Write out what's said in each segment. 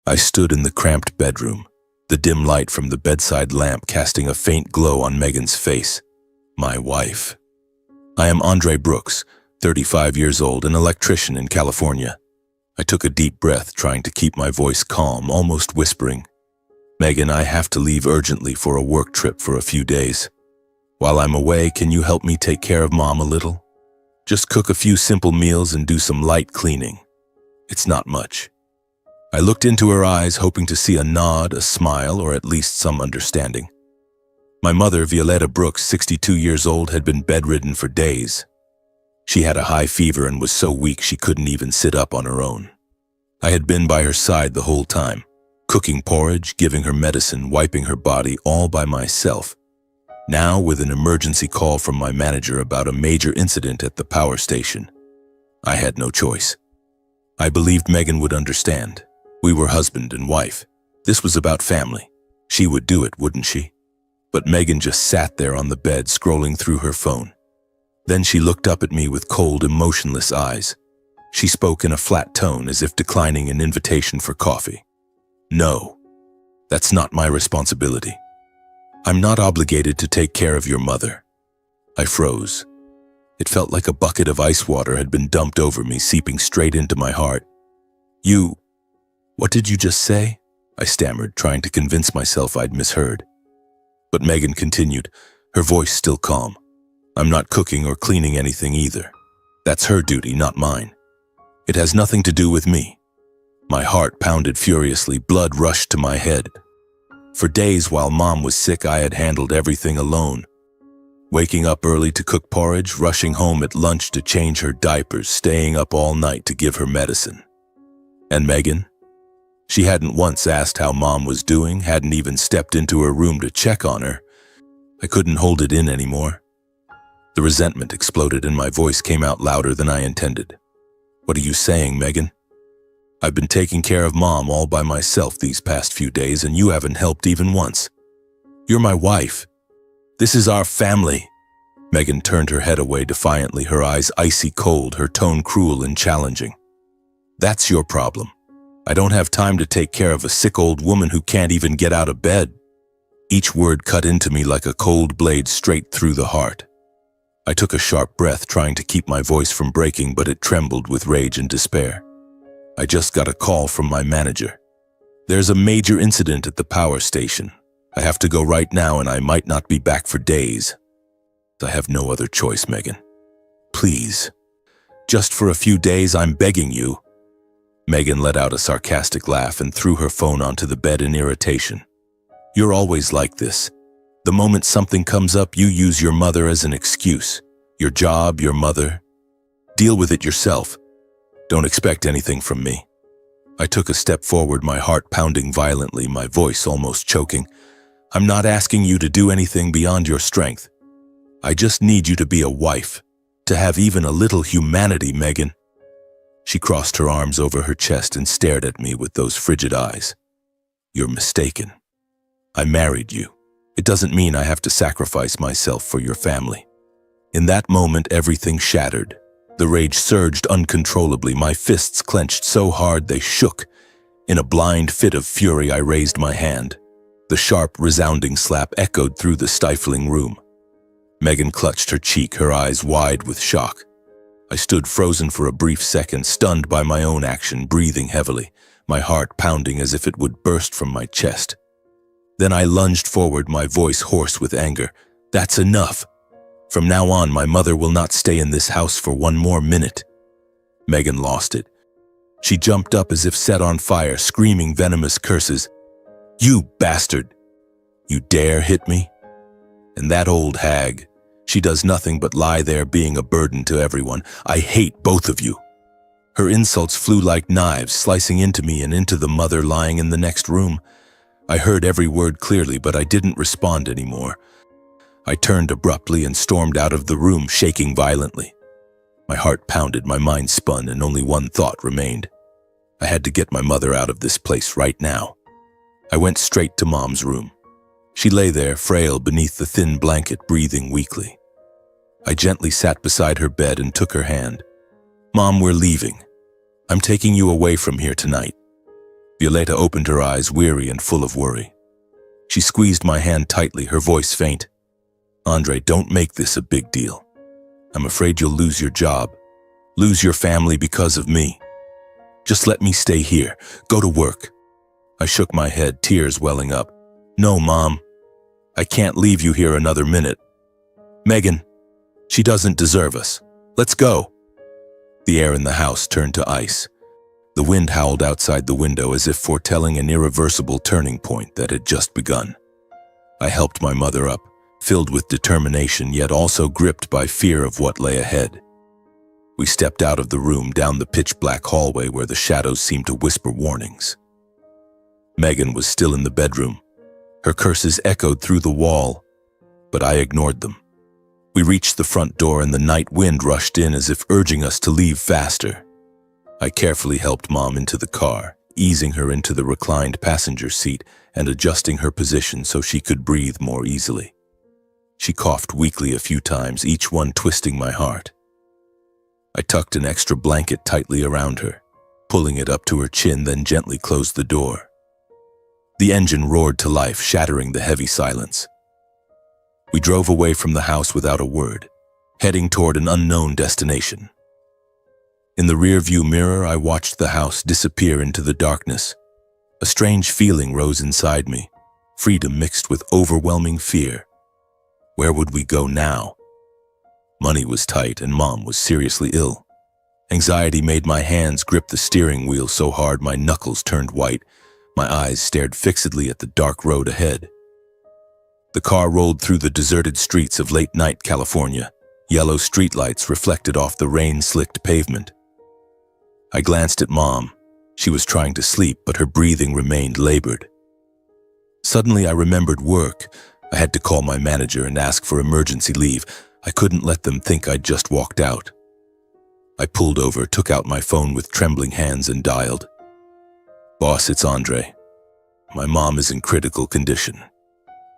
I stood in the cramped bedroom, the dim light from the bedside lamp casting a faint glow on Megan's face. My wife. I am Andre Brooks, 35 years old, an electrician in California. I took a deep breath, trying to keep my voice calm, almost whispering. Megan, I have to leave urgently for a work trip for a few days. While I'm away, can you help me take care of Mom a little? Just cook a few simple meals and do some light cleaning. It's not much. I looked into her eyes, hoping to see a nod, a smile, or at least some understanding. My mother, Violetta Brooks, 62 years old, had been bedridden for days. She had a high fever and was so weak she couldn't even sit up on her own. I had been by her side the whole time, cooking porridge, giving her medicine, wiping her body, all by myself. Now, with an emergency call from my manager about a major incident at the power station, I had no choice. I believed Megan would understand. We were husband and wife. This was about family. She would do it, wouldn't she? But Megan just sat there on the bed, scrolling through her phone. Then she looked up at me with cold, emotionless eyes. She spoke in a flat tone, as if declining an invitation for coffee. No, that's not my responsibility. I'm not obligated to take care of your mother. I froze. It felt like a bucket of ice water had been dumped over me, seeping straight into my heart. What did you just say? I stammered, trying to convince myself I'd misheard. But Megan continued, her voice still calm. I'm not cooking or cleaning anything either. That's her duty, not mine. It has nothing to do with me. My heart pounded furiously, blood rushed to my head. For days while Mom was sick, I had handled everything alone. Waking up early to cook porridge, rushing home at lunch to change her diapers, staying up all night to give her medicine. And Megan? She hadn't once asked how Mom was doing, hadn't even stepped into her room to check on her. I couldn't hold it in anymore. The resentment exploded and my voice came out louder than I intended. What are you saying, Megan? I've been taking care of Mom all by myself these past few days, and you haven't helped even once. You're my wife. This is our family. Megan turned her head away defiantly, her eyes icy cold, her tone cruel and challenging. That's your problem. I don't have time to take care of a sick old woman who can't even get out of bed. Each word cut into me like a cold blade straight through the heart. I took a sharp breath, trying to keep my voice from breaking, but it trembled with rage and despair. I just got a call from my manager. There's a major incident at the power station. I have to go right now, and I might not be back for days. I have no other choice, Megan. Please. Just for a few days, I'm begging you. Megan let out a sarcastic laugh and threw her phone onto the bed in irritation. You're always like this. The moment something comes up, you use your mother as an excuse. Your job, your mother. Deal with it yourself. Don't expect anything from me. I took a step forward, my heart pounding violently, my voice almost choking. I'm not asking you to do anything beyond your strength. I just need you to be a wife, to have even a little humanity, Megan. She crossed her arms over her chest and stared at me with those frigid eyes. You're mistaken. I married you. It doesn't mean I have to sacrifice myself for your family. In that moment, everything shattered. The rage surged uncontrollably, my fists clenched so hard they shook. In a blind fit of fury, I raised my hand. The sharp, resounding slap echoed through the stifling room. Megan clutched her cheek, her eyes wide with shock. I stood frozen for a brief second, stunned by my own action, breathing heavily, my heart pounding as if it would burst from my chest. Then I lunged forward, my voice hoarse with anger. That's enough. From now on, my mother will not stay in this house for one more minute. Megan lost it. She jumped up as if set on fire, screaming venomous curses. You bastard! You dare hit me? And that old hag, she does nothing but lie there being a burden to everyone. I hate both of you. Her insults flew like knives, slicing into me and into the mother lying in the next room. I heard every word clearly, but I didn't respond anymore. I turned abruptly and stormed out of the room, shaking violently. My heart pounded, my mind spun, and only one thought remained. I had to get my mother out of this place right now. I went straight to Mom's room. She lay there, frail beneath the thin blanket, breathing weakly. I gently sat beside her bed and took her hand. Mom, we're leaving. I'm taking you away from here tonight. Violeta opened her eyes, weary and full of worry. She squeezed my hand tightly, her voice faint. Andre, don't make this a big deal. I'm afraid you'll lose your job, lose your family because of me. Just let me stay here, go to work. I shook my head, tears welling up. No, Mom, I can't leave you here another minute. Megan, she doesn't deserve us. Let's go. The air in the house turned to ice. The wind howled outside the window as if foretelling an irreversible turning point that had just begun. I helped my mother up, filled with determination yet also gripped by fear of what lay ahead. We stepped out of the room, down the pitch-black hallway where the shadows seemed to whisper warnings. Megan was still in the bedroom. Her curses echoed through the wall, but I ignored them. We reached the front door and the night wind rushed in as if urging us to leave faster. I carefully helped Mom into the car, easing her into the reclined passenger seat and adjusting her position so she could breathe more easily. She coughed weakly a few times, each one twisting my heart. I tucked an extra blanket tightly around her, pulling it up to her chin, then gently closed the door. The engine roared to life, shattering the heavy silence. We drove away from the house without a word, heading toward an unknown destination. In the rearview mirror, I watched the house disappear into the darkness. A strange feeling rose inside me, freedom mixed with overwhelming fear. Where would we go now? Money was tight and Mom was seriously ill. Anxiety made my hands grip the steering wheel so hard my knuckles turned white. My eyes stared fixedly at the dark road ahead. The car rolled through the deserted streets of late-night California. Yellow streetlights reflected off the rain-slicked pavement. I glanced at Mom. She was trying to sleep, but her breathing remained labored. Suddenly, I remembered work. I had to call my manager and ask for emergency leave. I couldn't let them think I'd just walked out. I pulled over, took out my phone with trembling hands and dialed. Boss, it's Andre. My mom is in critical condition.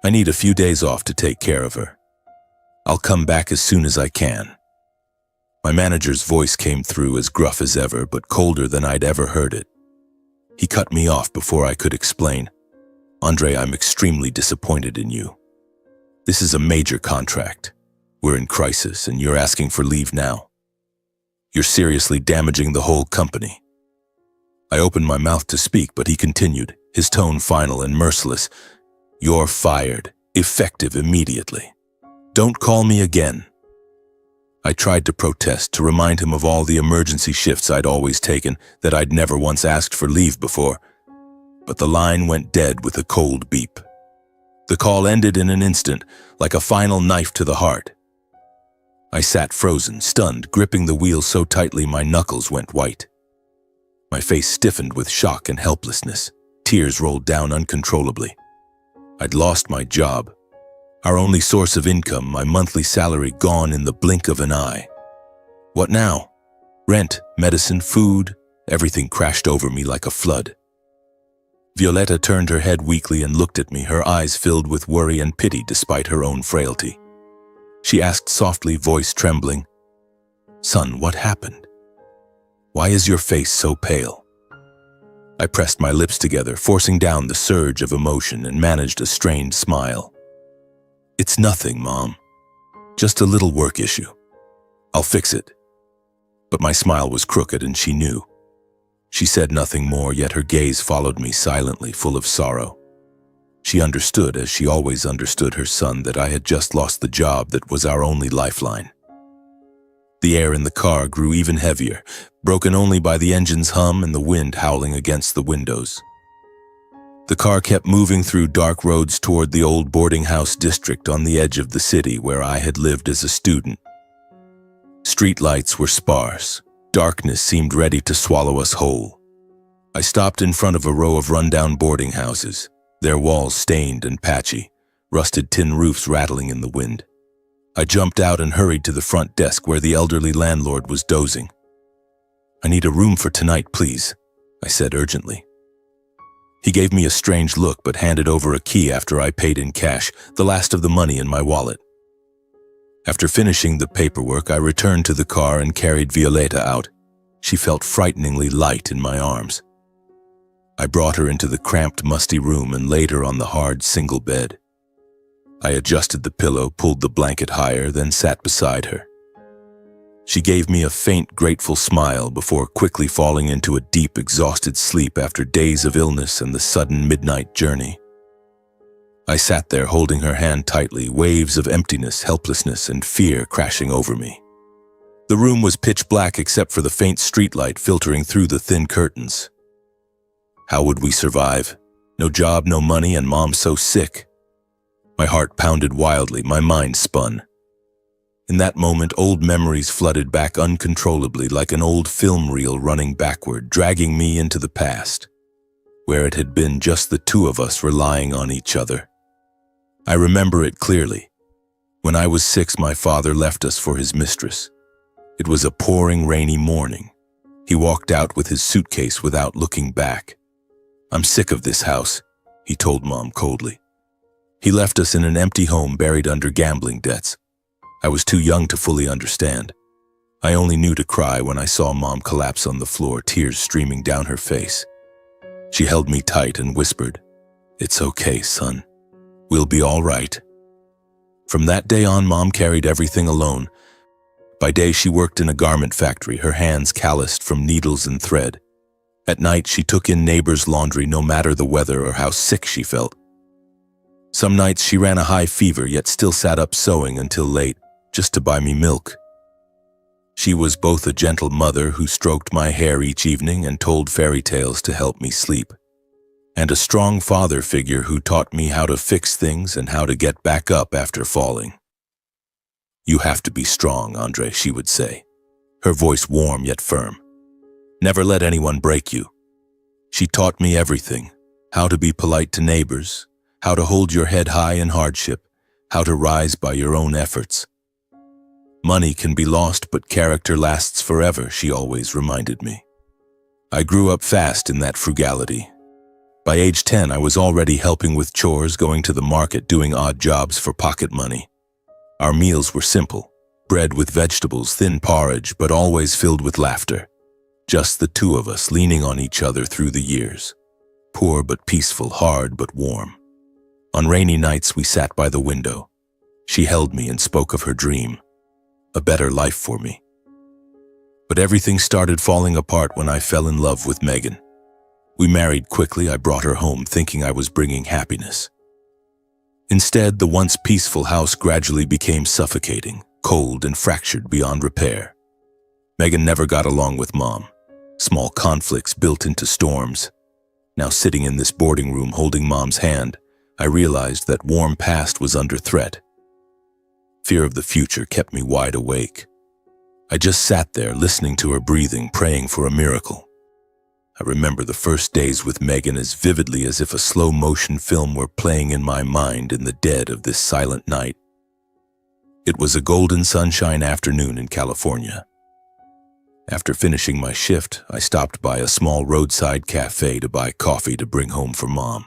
I need a few days off to take care of her. I'll come back as soon as I can. My manager's voice came through as gruff as ever, but colder than I'd ever heard it. He cut me off before I could explain. Andre, I'm extremely disappointed in you. This is a major contract. We're in crisis and you're asking for leave now. You're seriously damaging the whole company. I opened my mouth to speak, but he continued, his tone final and merciless. You're fired, effective immediately. Don't call me again. I tried to protest, to remind him of all the emergency shifts I'd always taken, that I'd never once asked for leave before. But the line went dead with a cold beep. The call ended in an instant, like a final knife to the heart. I sat frozen, stunned, gripping the wheel so tightly my knuckles went white. My face stiffened with shock and helplessness. Tears rolled down uncontrollably. I'd lost my job. Our only source of income, my monthly salary, gone in the blink of an eye. What now? Rent, medicine, food, everything crashed over me like a flood. Violeta turned her head weakly and looked at me, her eyes filled with worry and pity despite her own frailty. She asked softly, voice trembling, Son, what happened? Why is your face so pale? I pressed my lips together, forcing down the surge of emotion, and managed a strained smile. It's nothing, Mom. Just a little work issue. I'll fix it. But my smile was crooked and she knew. She said nothing more, yet her gaze followed me silently, full of sorrow. She understood, as she always understood her son, that I had just lost the job that was our only lifeline. The air in the car grew even heavier, broken only by the engine's hum and the wind howling against the windows. The car kept moving through dark roads toward the old boarding house district on the edge of the city where I had lived as a student. Streetlights were sparse. Darkness seemed ready to swallow us whole. I stopped in front of a row of rundown boarding houses, their walls stained and patchy, rusted tin roofs rattling in the wind. I jumped out and hurried to the front desk where the elderly landlord was dozing. I need a room for tonight, please, I said urgently. He gave me a strange look but handed over a key after I paid in cash, the last of the money in my wallet. After finishing the paperwork, I returned to the car and carried Violeta out. She felt frighteningly light in my arms. I brought her into the cramped, musty room and laid her on the hard, single bed. I adjusted the pillow, pulled the blanket higher, then sat beside her. She gave me a faint, grateful smile before quickly falling into a deep, exhausted sleep after days of illness and the sudden midnight journey. I sat there holding her hand tightly, waves of emptiness, helplessness, and fear crashing over me. The room was pitch black except for the faint streetlight filtering through the thin curtains. How would we survive? No job, no money, and Mom so sick. My heart pounded wildly, my mind spun. In that moment, old memories flooded back uncontrollably like an old film reel running backward, dragging me into the past, where it had been just the two of us relying on each other. I remember it clearly. When I was 6, my father left us for his mistress. It was a pouring, rainy morning. He walked out with his suitcase without looking back. "I'm sick of this house," he told Mom coldly. He left us in an empty home buried under gambling debts. I was too young to fully understand. I only knew to cry when I saw Mom collapse on the floor, tears streaming down her face. She held me tight and whispered, "It's okay, son. We'll be all right." From that day on, Mom carried everything alone. By day, she worked in a garment factory, her hands calloused from needles and thread. At night, she took in neighbors' laundry no matter the weather or how sick she felt. Some nights she ran a high fever, yet still sat up sewing until late, just to buy me milk. She was both a gentle mother who stroked my hair each evening and told fairy tales to help me sleep, and a strong father figure who taught me how to fix things and how to get back up after falling. "You have to be strong, Andre," she would say, her voice warm yet firm. "Never let anyone break you." She taught me everything: how to be polite to neighbors, how to hold your head high in hardship, how to rise by your own efforts. "Money can be lost, but character lasts forever," she always reminded me. I grew up fast in that frugality. By age 10, I was already helping with chores, going to the market, doing odd jobs for pocket money. Our meals were simple: bread with vegetables, thin porridge, but always filled with laughter. Just the two of us, leaning on each other through the years. Poor but peaceful, hard but warm. On rainy nights, we sat by the window. She held me and spoke of her dream, a better life for me. But everything started falling apart when I fell in love with Megan. We married quickly. I brought her home thinking I was bringing happiness. Instead, the once peaceful house gradually became suffocating, cold and fractured beyond repair. Megan never got along with Mom. Small conflicts built into storms. Now sitting in this boarding room holding Mom's hand, I realized that warm past was under threat. Fear of the future kept me wide awake. I just sat there listening to her breathing, praying for a miracle. I remember the first days with Megan as vividly as if a slow-motion film were playing in my mind in the dead of this silent night. It was a golden sunshine afternoon in California. After finishing my shift, I stopped by a small roadside cafe to buy coffee to bring home for Mom.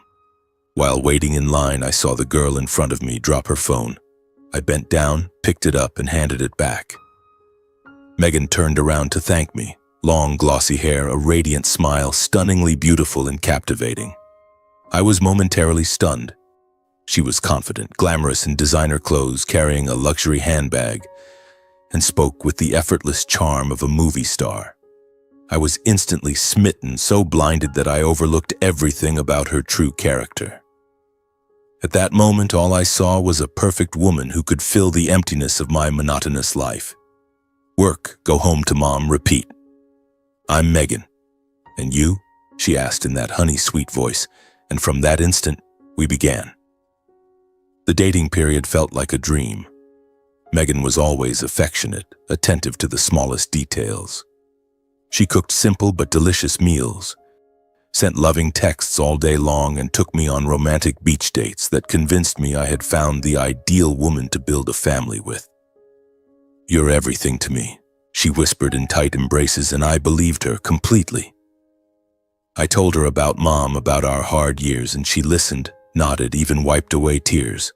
While waiting in line, I saw the girl in front of me drop her phone. I bent down, picked it up, and handed it back. Megan turned around to thank me. Long, glossy hair, a radiant smile, stunningly beautiful and captivating. I was momentarily stunned. She was confident, glamorous in designer clothes, carrying a luxury handbag, and spoke with the effortless charm of a movie star. I was instantly smitten, so blinded that I overlooked everything about her true character. At that moment, all I saw was a perfect woman who could fill the emptiness of my monotonous life. Work, go home to Mom, repeat. "I'm Megan. And you?" she asked in that honey-sweet voice, and from that instant, we began. The dating period felt like a dream. Megan was always affectionate, attentive to the smallest details. She cooked simple but delicious meals, sent loving texts all day long, and took me on romantic beach dates that convinced me I had found the ideal woman to build a family with. "You're everything to me," she whispered in tight embraces, and I believed her completely. I told her about Mom, about our hard years, and she listened, nodded, even wiped away tears.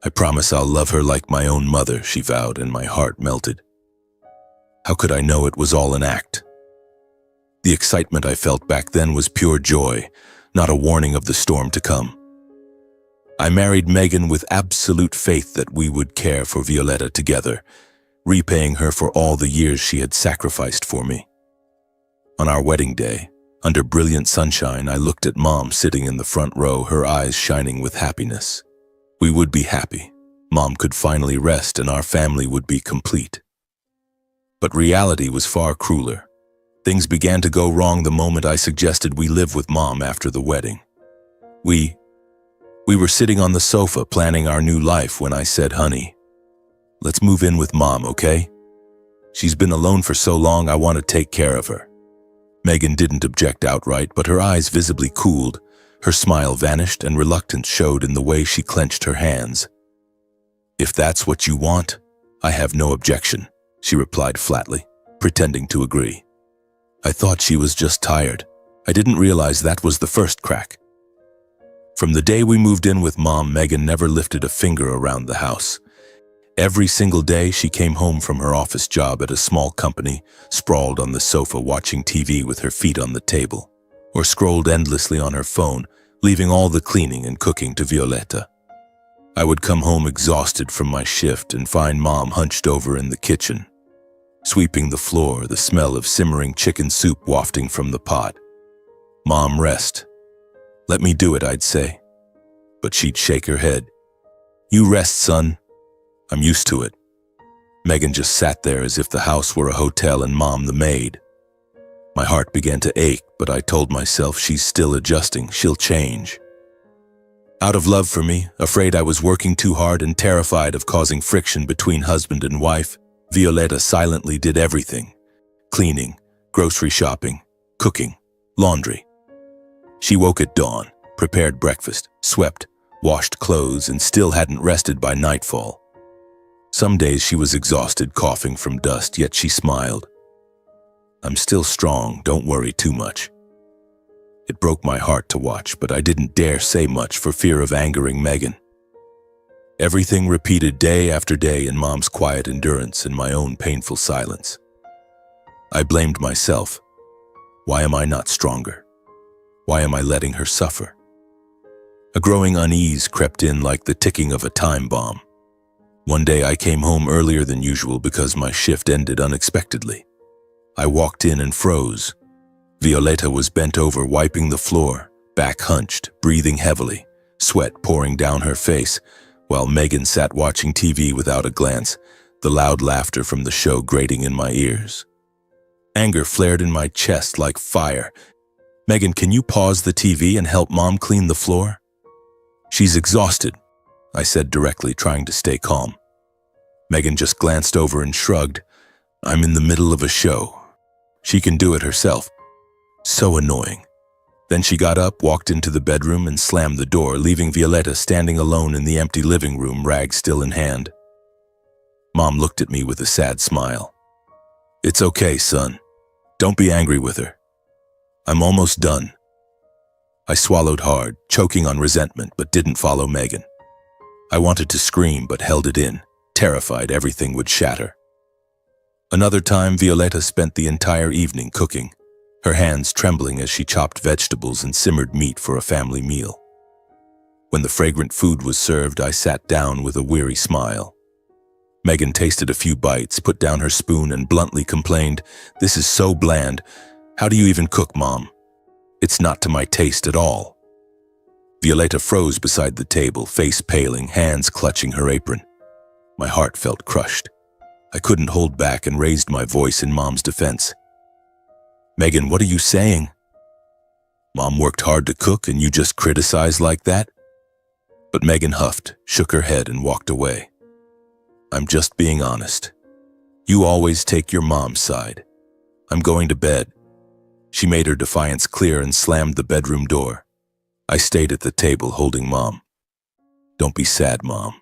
"I promise I'll love her like my own mother," she vowed, and my heart melted. How could I know it was all an act? The excitement I felt back then was pure joy, not a warning of the storm to come. I married Megan with absolute faith that we would care for Violetta together, repaying her for all the years she had sacrificed for me. On our wedding day, under brilliant sunshine, I looked at Mom sitting in the front row, her eyes shining with happiness. We would be happy. Mom could finally rest and our family would be complete. But reality was far crueler. Things began to go wrong the moment I suggested we live with Mom after the wedding. We were sitting on the sofa planning our new life when I said, "Honey, let's move in with Mom, okay? She's been alone for so long, I want to take care of her." Megan didn't object outright, but her eyes visibly cooled. Her smile vanished and reluctance showed in the way she clenched her hands. "If that's what you want, I have no objection," she replied flatly, pretending to agree. I thought she was just tired. I didn't realize that was the first crack. From the day we moved in with Mom, Megan never lifted a finger around the house. Every single day she came home from her office job at a small company, sprawled on the sofa watching TV with her feet on the table, or scrolled endlessly on her phone, leaving all the cleaning and cooking to Violetta. I would come home exhausted from my shift and find Mom hunched over in the kitchen, sweeping the floor, the smell of simmering chicken soup wafting from the pot. "Mom, rest." "Let me do it," I'd say. But she'd shake her head. "You rest, son. I'm used to it." Megan just sat there as if the house were a hotel and Mom the maid. My heart began to ache, but I told myself she's still adjusting, she'll change. Out of love for me, afraid I was working too hard and terrified of causing friction between husband and wife, Violetta silently did everything: cleaning, grocery shopping, cooking, laundry. She woke at dawn, prepared breakfast, swept, washed clothes, and still hadn't rested by nightfall. Some days she was exhausted, coughing from dust, yet she smiled. "I'm still strong, don't worry too much." It broke my heart to watch, but I didn't dare say much for fear of angering Megan. Everything repeated day after day in Mom's quiet endurance and my own painful silence. I blamed myself. Why am I not stronger? Why am I letting her suffer? A growing unease crept in like the ticking of a time bomb. One day I came home earlier than usual because my shift ended unexpectedly. I walked in and froze. Violetta was bent over, wiping the floor, back hunched, breathing heavily, sweat pouring down her face, while Megan sat watching TV without a glance, the loud laughter from the show grating in my ears. Anger flared in my chest like fire. "Megan, can you pause the TV and help Mom clean the floor?" "She's exhausted," I said directly, trying to stay calm. Megan just glanced over and shrugged. "I'm in the middle of a show. She can do it herself." So annoying. Then she got up, walked into the bedroom, and slammed the door, leaving Violetta standing alone in the empty living room, rag still in hand. Mom looked at me with a sad smile. "It's okay, son. Don't be angry with her. I'm almost done." I swallowed hard, choking on resentment, but didn't follow Megan. I wanted to scream, but held it in, terrified everything would shatter. Another time, Violetta spent the entire evening cooking, her hands trembling as she chopped vegetables and simmered meat for a family meal. When the fragrant food was served, I sat down with a weary smile. Megan tasted a few bites, put down her spoon, and bluntly complained, "This is so bland. How do you even cook, Mom? It's not to my taste at all." Violetta froze beside the table, face paling, hands clutching her apron. My heart felt crushed. I couldn't hold back and raised my voice in Mom's defense. "Megan, what are you saying? Mom worked hard to cook and you just criticize like that?" But Megan huffed, shook her head, and walked away. "I'm just being honest. You always take your mom's side. I'm going to bed." She made her defiance clear and slammed the bedroom door. I stayed at the table holding Mom. "Don't be sad, Mom.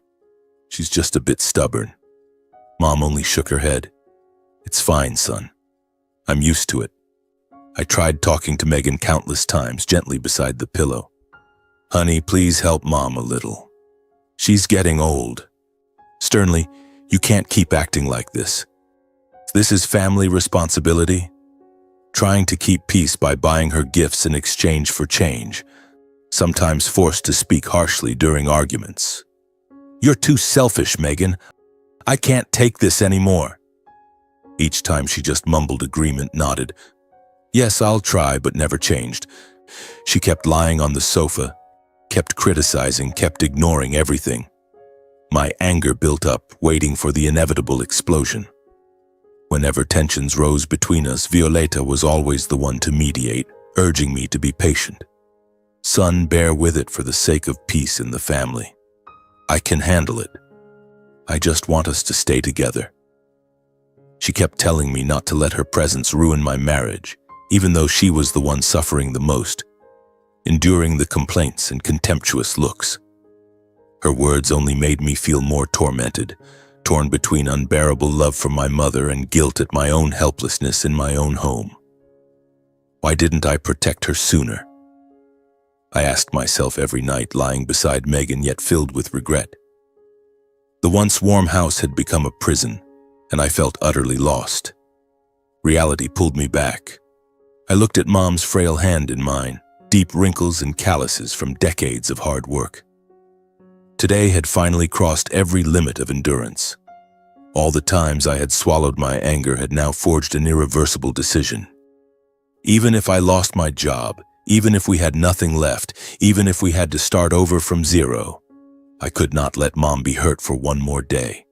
She's just a bit stubborn." Mom only shook her head. "It's fine, son. I'm used to it." I tried talking to Megan countless times, gently beside the pillow. "Honey, please help Mom a little. She's getting old." Sternly, "You can't keep acting like this. This is family responsibility." trying to keep peace by buying her gifts in exchange for change, sometimes forced to speak harshly during arguments. "You're too selfish, Megan. I can't take this anymore." Each time she just mumbled agreement, nodded. "Yes, I'll try," but never changed. She kept lying on the sofa, kept criticizing, kept ignoring everything. My anger built up, waiting for the inevitable explosion. Whenever tensions rose between us, Violeta was always the one to mediate, urging me to be patient. "Son, bear with it for the sake of peace in the family. I can handle it. I just want us to stay together." She kept telling me not to let her presence ruin my marriage, even though she was the one suffering the most, enduring the complaints and contemptuous looks. Her words only made me feel more tormented, torn between unbearable love for my mother and guilt at my own helplessness in my own home. Why didn't I protect her sooner? I asked myself every night, lying beside Megan, yet filled with regret. The once warm house had become a prison, and I felt utterly lost. Reality pulled me back. I looked at Mom's frail hand in mine, deep wrinkles and calluses from decades of hard work. Today had finally crossed every limit of endurance. All the times I had swallowed my anger had now forged an irreversible decision. Even if I lost my job, even if we had nothing left, even if we had to start over from zero, I could not let Mom be hurt for one more day.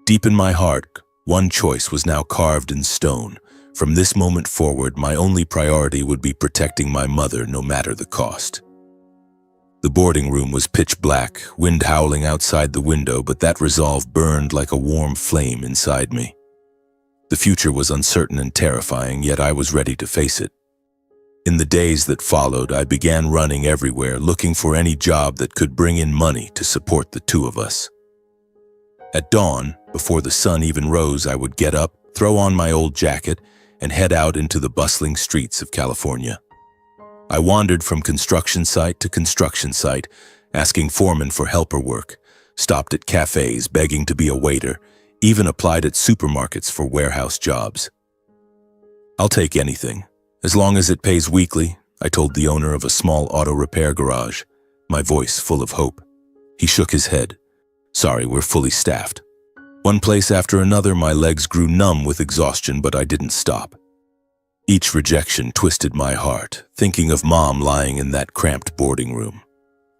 Deep in my heart, one choice was now carved in stone. From this moment forward, my only priority would be protecting my mother, no matter the cost. The boarding room was pitch black, wind howling outside the window, but that resolve burned like a warm flame inside me. The future was uncertain and terrifying, yet I was ready to face it. In the days that followed, I began running everywhere, looking for any job that could bring in money to support the two of us. At dawn, before the sun even rose, I would get up, throw on my old jacket, and head out into the bustling streets of California. I wandered from construction site to construction site, asking foremen for helper work, stopped at cafes begging to be a waiter, even applied at supermarkets for warehouse jobs. "I'll take anything, as long as it pays weekly," I told the owner of a small auto repair garage, my voice full of hope. He shook his head. "Sorry, we're fully staffed." One place after another, my legs grew numb with exhaustion, but I didn't stop. Each rejection twisted my heart, thinking of Mom lying in that cramped boarding room,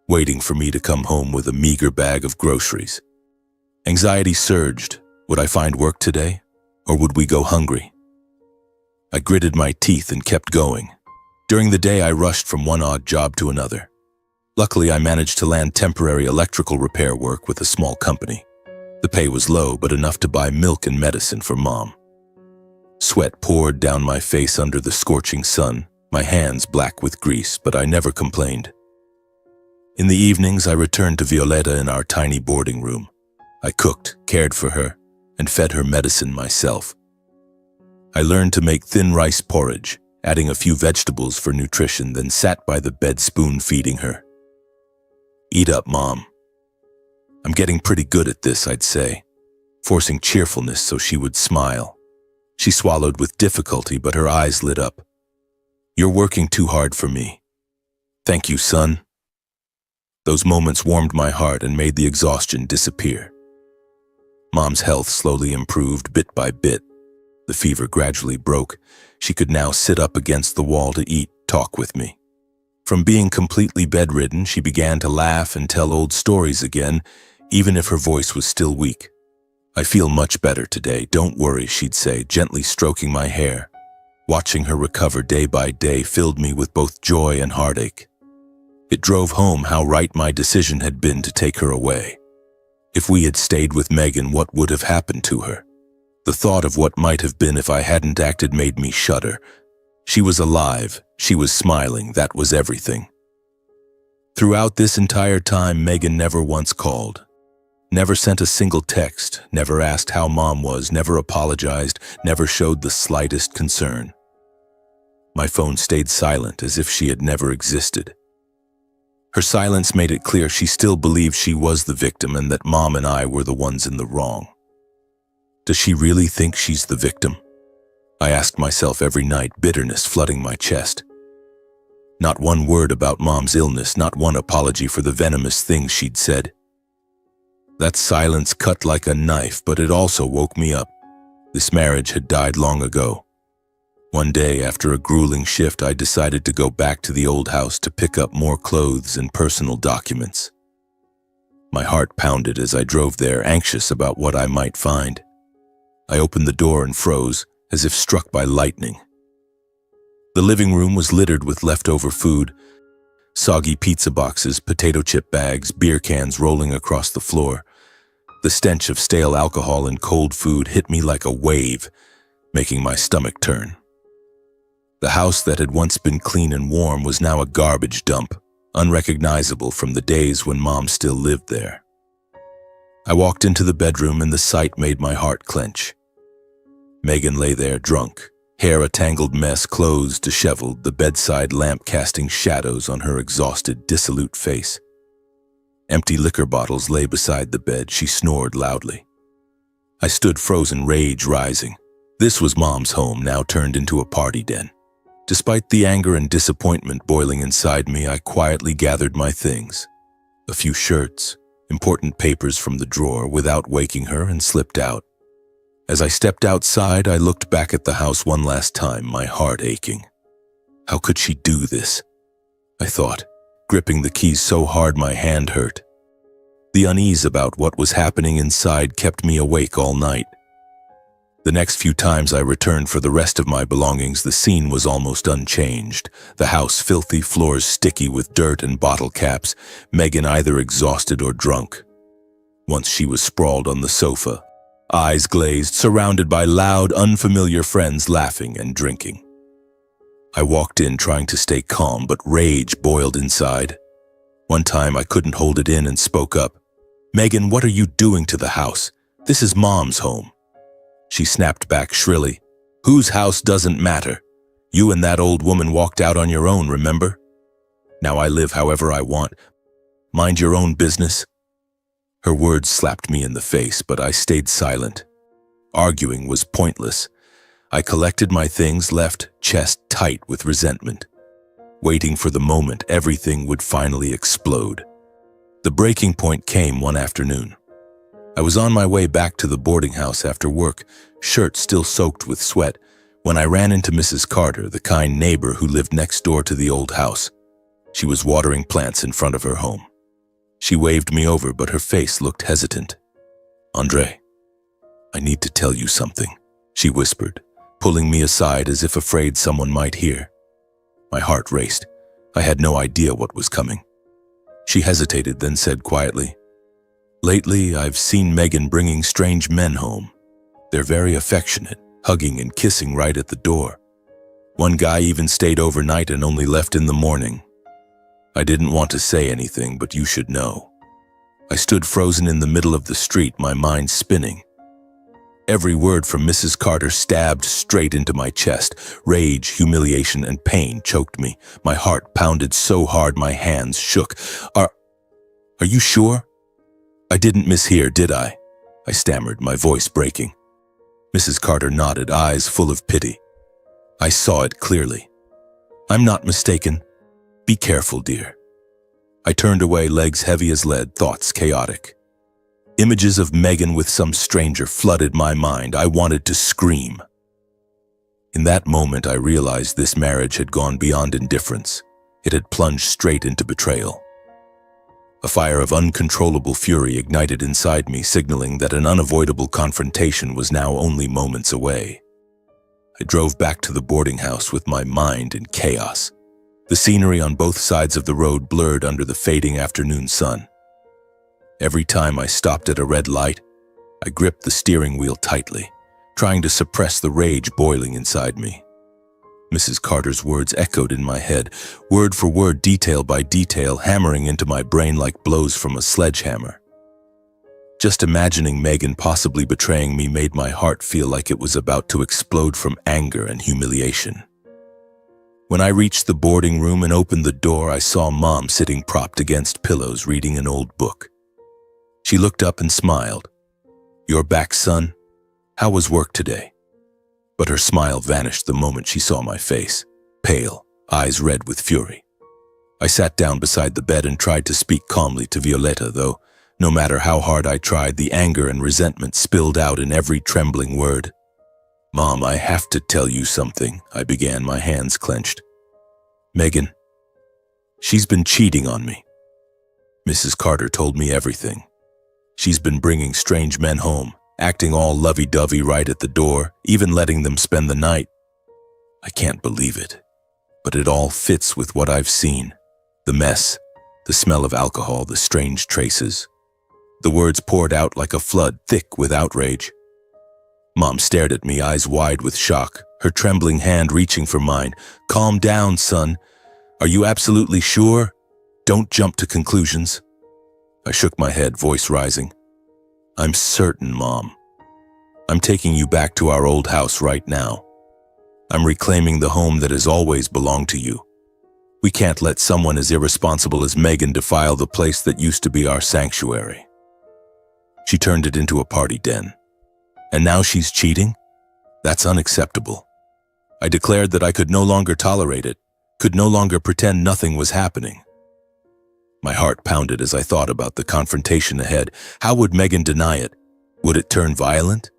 waiting for me to come home with a meager bag of groceries. Anxiety surged. Would I find work today, or would we go hungry? I gritted my teeth and kept going. During the day, I rushed from one odd job to another. Luckily, I managed to land temporary electrical repair work with a small company. The pay was low, but enough to buy milk and medicine for Mom. Sweat poured down my face under the scorching sun, my hands black with grease, but I never complained. In the evenings, I returned to Violeta in our tiny boarding room. I cooked, cared for her, and fed her medicine myself. I learned to make thin rice porridge, adding a few vegetables for nutrition, then sat by the bed spoon-feeding her. "Eat up, Mom." I'm getting pretty good at this, I'd say, forcing cheerfulness so she would smile. She swallowed with difficulty, but her eyes lit up. "You're working too hard for me." "Thank you, son." Those moments warmed my heart and made the exhaustion disappear. Mom's health slowly improved bit by bit. The fever gradually broke. She could now sit up against the wall to eat, talk with me. From being completely bedridden, she began to laugh and tell old stories again, even if her voice was still weak. "I feel much better today, don't worry," she'd say, gently stroking my hair. Watching her recover day by day filled me with both joy and heartache. It drove home how right my decision had been to take her away. If we had stayed with Megan, what would have happened to her? The thought of what might have been if I hadn't acted made me shudder. She was alive, she was smiling, that was everything. Throughout this entire time, Megan never once called. Never sent a single text, never asked how Mom was, never apologized, never showed the slightest concern. My phone stayed silent as if she had never existed. Her silence made it clear she still believed she was the victim and that Mom and I were the ones in the wrong. Does she really think she's the victim? I asked myself every night, bitterness flooding my chest. Not one word about Mom's illness, not one apology for the venomous things she'd said. That silence cut like a knife, but it also woke me up. This marriage had died long ago. One day, after a grueling shift, I decided to go back to the old house to pick up more clothes and personal documents. My heart pounded as I drove there, anxious about what I might find. I opened the door and froze, as if struck by lightning. The living room was littered with leftover food, soggy pizza boxes, potato chip bags, beer cans rolling across the floor. The stench of stale alcohol and cold food hit me like a wave, making my stomach turn. The house that had once been clean and warm was now a garbage dump, unrecognizable from the days when Mom still lived there. I walked into the bedroom and the sight made my heart clench. Megan lay there drunk, hair a tangled mess, clothes disheveled, the bedside lamp casting shadows on her exhausted, dissolute face. Empty liquor bottles lay beside the bed. She snored loudly. I stood frozen, rage rising. This was Mom's home, now turned into a party den. Despite the anger and disappointment boiling inside me, I quietly gathered my things. A few shirts, important papers from the drawer without waking her, and slipped out. As I stepped outside, I looked back at the house one last time, my heart aching. How could she do this? I thought, gripping the keys so hard my hand hurt. The unease about what was happening inside kept me awake all night. The next few times I returned for the rest of my belongings, the scene was almost unchanged. The house filthy, floors sticky with dirt and bottle caps, Megan either exhausted or drunk. Once she was sprawled on the sofa, eyes glazed, surrounded by loud, unfamiliar friends laughing and drinking. I walked in trying to stay calm, but rage boiled inside. One time I couldn't hold it in and spoke up. "Megan, what are you doing to the house? This is Mom's home." She snapped back shrilly. "Whose house doesn't matter. You and that old woman walked out on your own, remember? Now I live however I want. Mind your own business." Her words slapped me in the face, but I stayed silent. Arguing was pointless. I collected my things, left, chest tight with resentment, waiting for the moment everything would finally explode. The breaking point came one afternoon. I was on my way back to the boarding house after work, shirt still soaked with sweat, when I ran into Mrs. Carter, the kind neighbor who lived next door to the old house. She was watering plants in front of her home. She waved me over, but her face looked hesitant. "Andre, I need to tell you something," she whispered, pulling me aside as if afraid someone might hear. My heart raced. I had no idea what was coming. She hesitated, then said quietly, "Lately, I've seen Megan bringing strange men home. They're very affectionate, hugging and kissing right at the door. One guy even stayed overnight and only left in the morning. I didn't want to say anything, but you should know." I stood frozen in the middle of the street, my mind spinning. Every word from Mrs. Carter stabbed straight into my chest. Rage, humiliation, and pain choked me. My heart pounded so hard my hands shook. Are you sure? I didn't mishear, did I?" I stammered, my voice breaking. Mrs. Carter nodded, eyes full of pity. I saw it clearly. "I'm not mistaken. Be careful, dear." I turned away, legs heavy as lead, thoughts chaotic. Images of Megan with some stranger flooded my mind. I wanted to scream. In that moment, I realized this marriage had gone beyond indifference. It had plunged straight into betrayal. A fire of uncontrollable fury ignited inside me, signaling that an unavoidable confrontation was now only moments away. I drove back to the boarding house with my mind in chaos. The scenery on both sides of the road blurred under the fading afternoon sun. Every time I stopped at a red light, I gripped the steering wheel tightly, trying to suppress the rage boiling inside me. Mrs. Carter's words echoed in my head, word for word, detail by detail, hammering into my brain like blows from a sledgehammer. Just imagining Megan possibly betraying me made my heart feel like it was about to explode from anger and humiliation. When I reached the boarding room and opened the door, I saw Mom sitting propped against pillows reading an old book. She looked up and smiled. "You're back, son? How was work today?" but her smile vanished the moment she saw my face, pale, eyes red with fury. I sat down beside the bed and tried to speak calmly to Violetta, though no matter how hard I tried, the anger and resentment spilled out in every trembling word. "Mom, I have to tell you something," I began, my hands clenched. "Megan, she's been cheating on me. Mrs. Carter told me everything. She's been bringing strange men home, acting all lovey-dovey right at the door, even letting them spend the night. I can't believe it, but it all fits with what I've seen. The mess, the smell of alcohol, the strange traces." The words poured out like a flood, thick with outrage. Mom stared at me, eyes wide with shock, her trembling hand reaching for mine. "Calm down, son. Are you absolutely sure? Don't jump to conclusions." I shook my head, voice rising. "I'm certain, Mom. I'm taking you back to our old house right now. I'm reclaiming the home that has always belonged to you. We can't let someone as irresponsible as Megan defile the place that used to be our sanctuary. She turned it into a party den. And now she's cheating? That's unacceptable." I declared that I could no longer tolerate it, could no longer pretend nothing was happening. My heart pounded as I thought about the confrontation ahead. How would Megan deny it? Would it turn violent?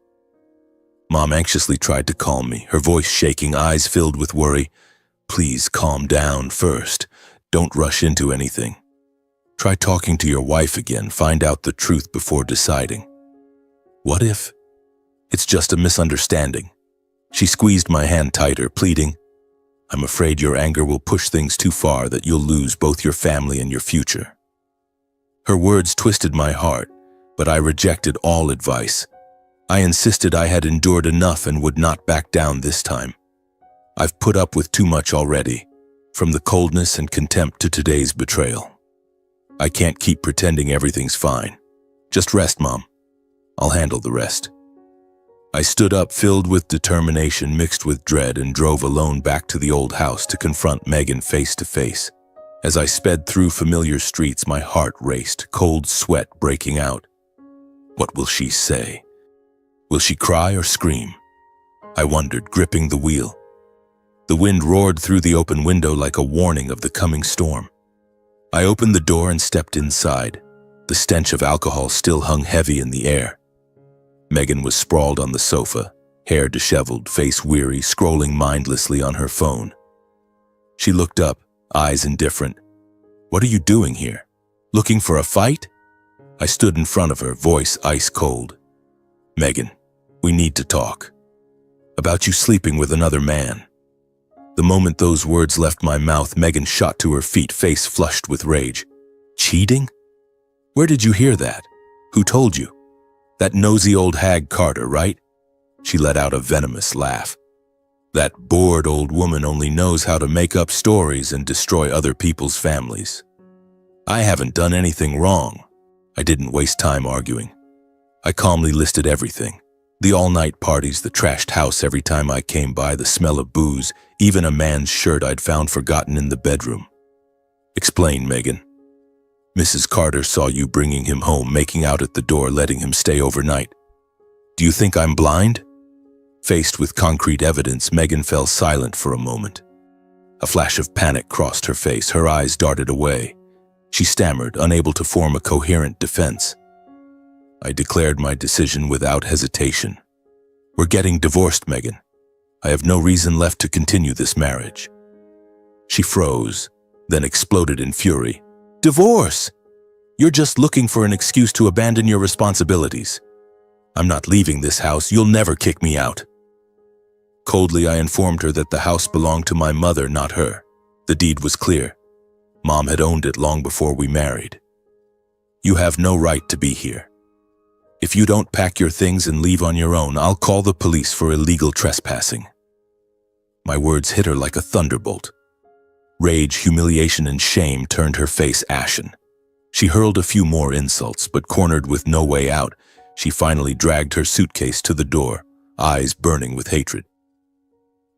Mom anxiously tried to calm me, her voice shaking, eyes filled with worry. "Please calm down first. Don't rush into anything. Try talking to your wife again, find out the truth before deciding." "What if it's just a misunderstanding?" She squeezed my hand tighter, pleading, "I'm afraid your anger will push things too far, that you'll lose both your family and your future." Her words twisted my heart, but I rejected all advice. I insisted I had endured enough and would not back down this time. I've put up with too much already, from the coldness and contempt to today's betrayal. I can't keep pretending everything's fine. Just rest, Mom. I'll handle the rest. I stood up, filled with determination mixed with dread, and drove alone back to the old house to confront Megan face to face. As I sped through familiar streets, my heart raced, cold sweat breaking out. What will she say? Will she cry or scream? I wondered, gripping the wheel. The wind roared through the open window like a warning of the coming storm. I opened the door and stepped inside. The stench of alcohol still hung heavy in the air. Megan was sprawled on the sofa, hair disheveled, face weary, scrolling mindlessly on her phone. She looked up, eyes indifferent. "What are you doing here? Looking for a fight?" I stood in front of her, voice ice cold. "Megan, we need to talk. About you sleeping with another man." The moment those words left my mouth, Megan shot to her feet, face flushed with rage. "Cheating? Where did you hear that? Who told you? That nosy old hag Carter, right?" She let out a venomous laugh. "That bored old woman only knows how to make up stories and destroy other people's families. I haven't done anything wrong." I didn't waste time arguing. I calmly listed everything. The all-night parties, the trashed house every time I came by, the smell of booze, even a man's shirt I'd found forgotten in the bedroom. "Explain, Megan. Mrs. Carter saw you bringing him home, making out at the door, letting him stay overnight. Do you think I'm blind?" Faced with concrete evidence, Megan fell silent for a moment. A flash of panic crossed her face, her eyes darted away. She stammered, unable to form a coherent defense. I declared my decision without hesitation. "We're getting divorced, Megan. I have no reason left to continue this marriage." She froze, then exploded in fury. "Divorce? You're just looking for an excuse to abandon your responsibilities. I'm not leaving this house. You'll never kick me out." Coldly, I informed her that the house belonged to my mother, not her. The deed was clear. Mom had owned it long before we married. "You have no right to be here. If you don't pack your things and leave on your own, I'll call the police for illegal trespassing." My words hit her like a thunderbolt. Rage, humiliation, and shame turned her face ashen. She hurled a few more insults, but cornered with no way out, she finally dragged her suitcase to the door, eyes burning with hatred.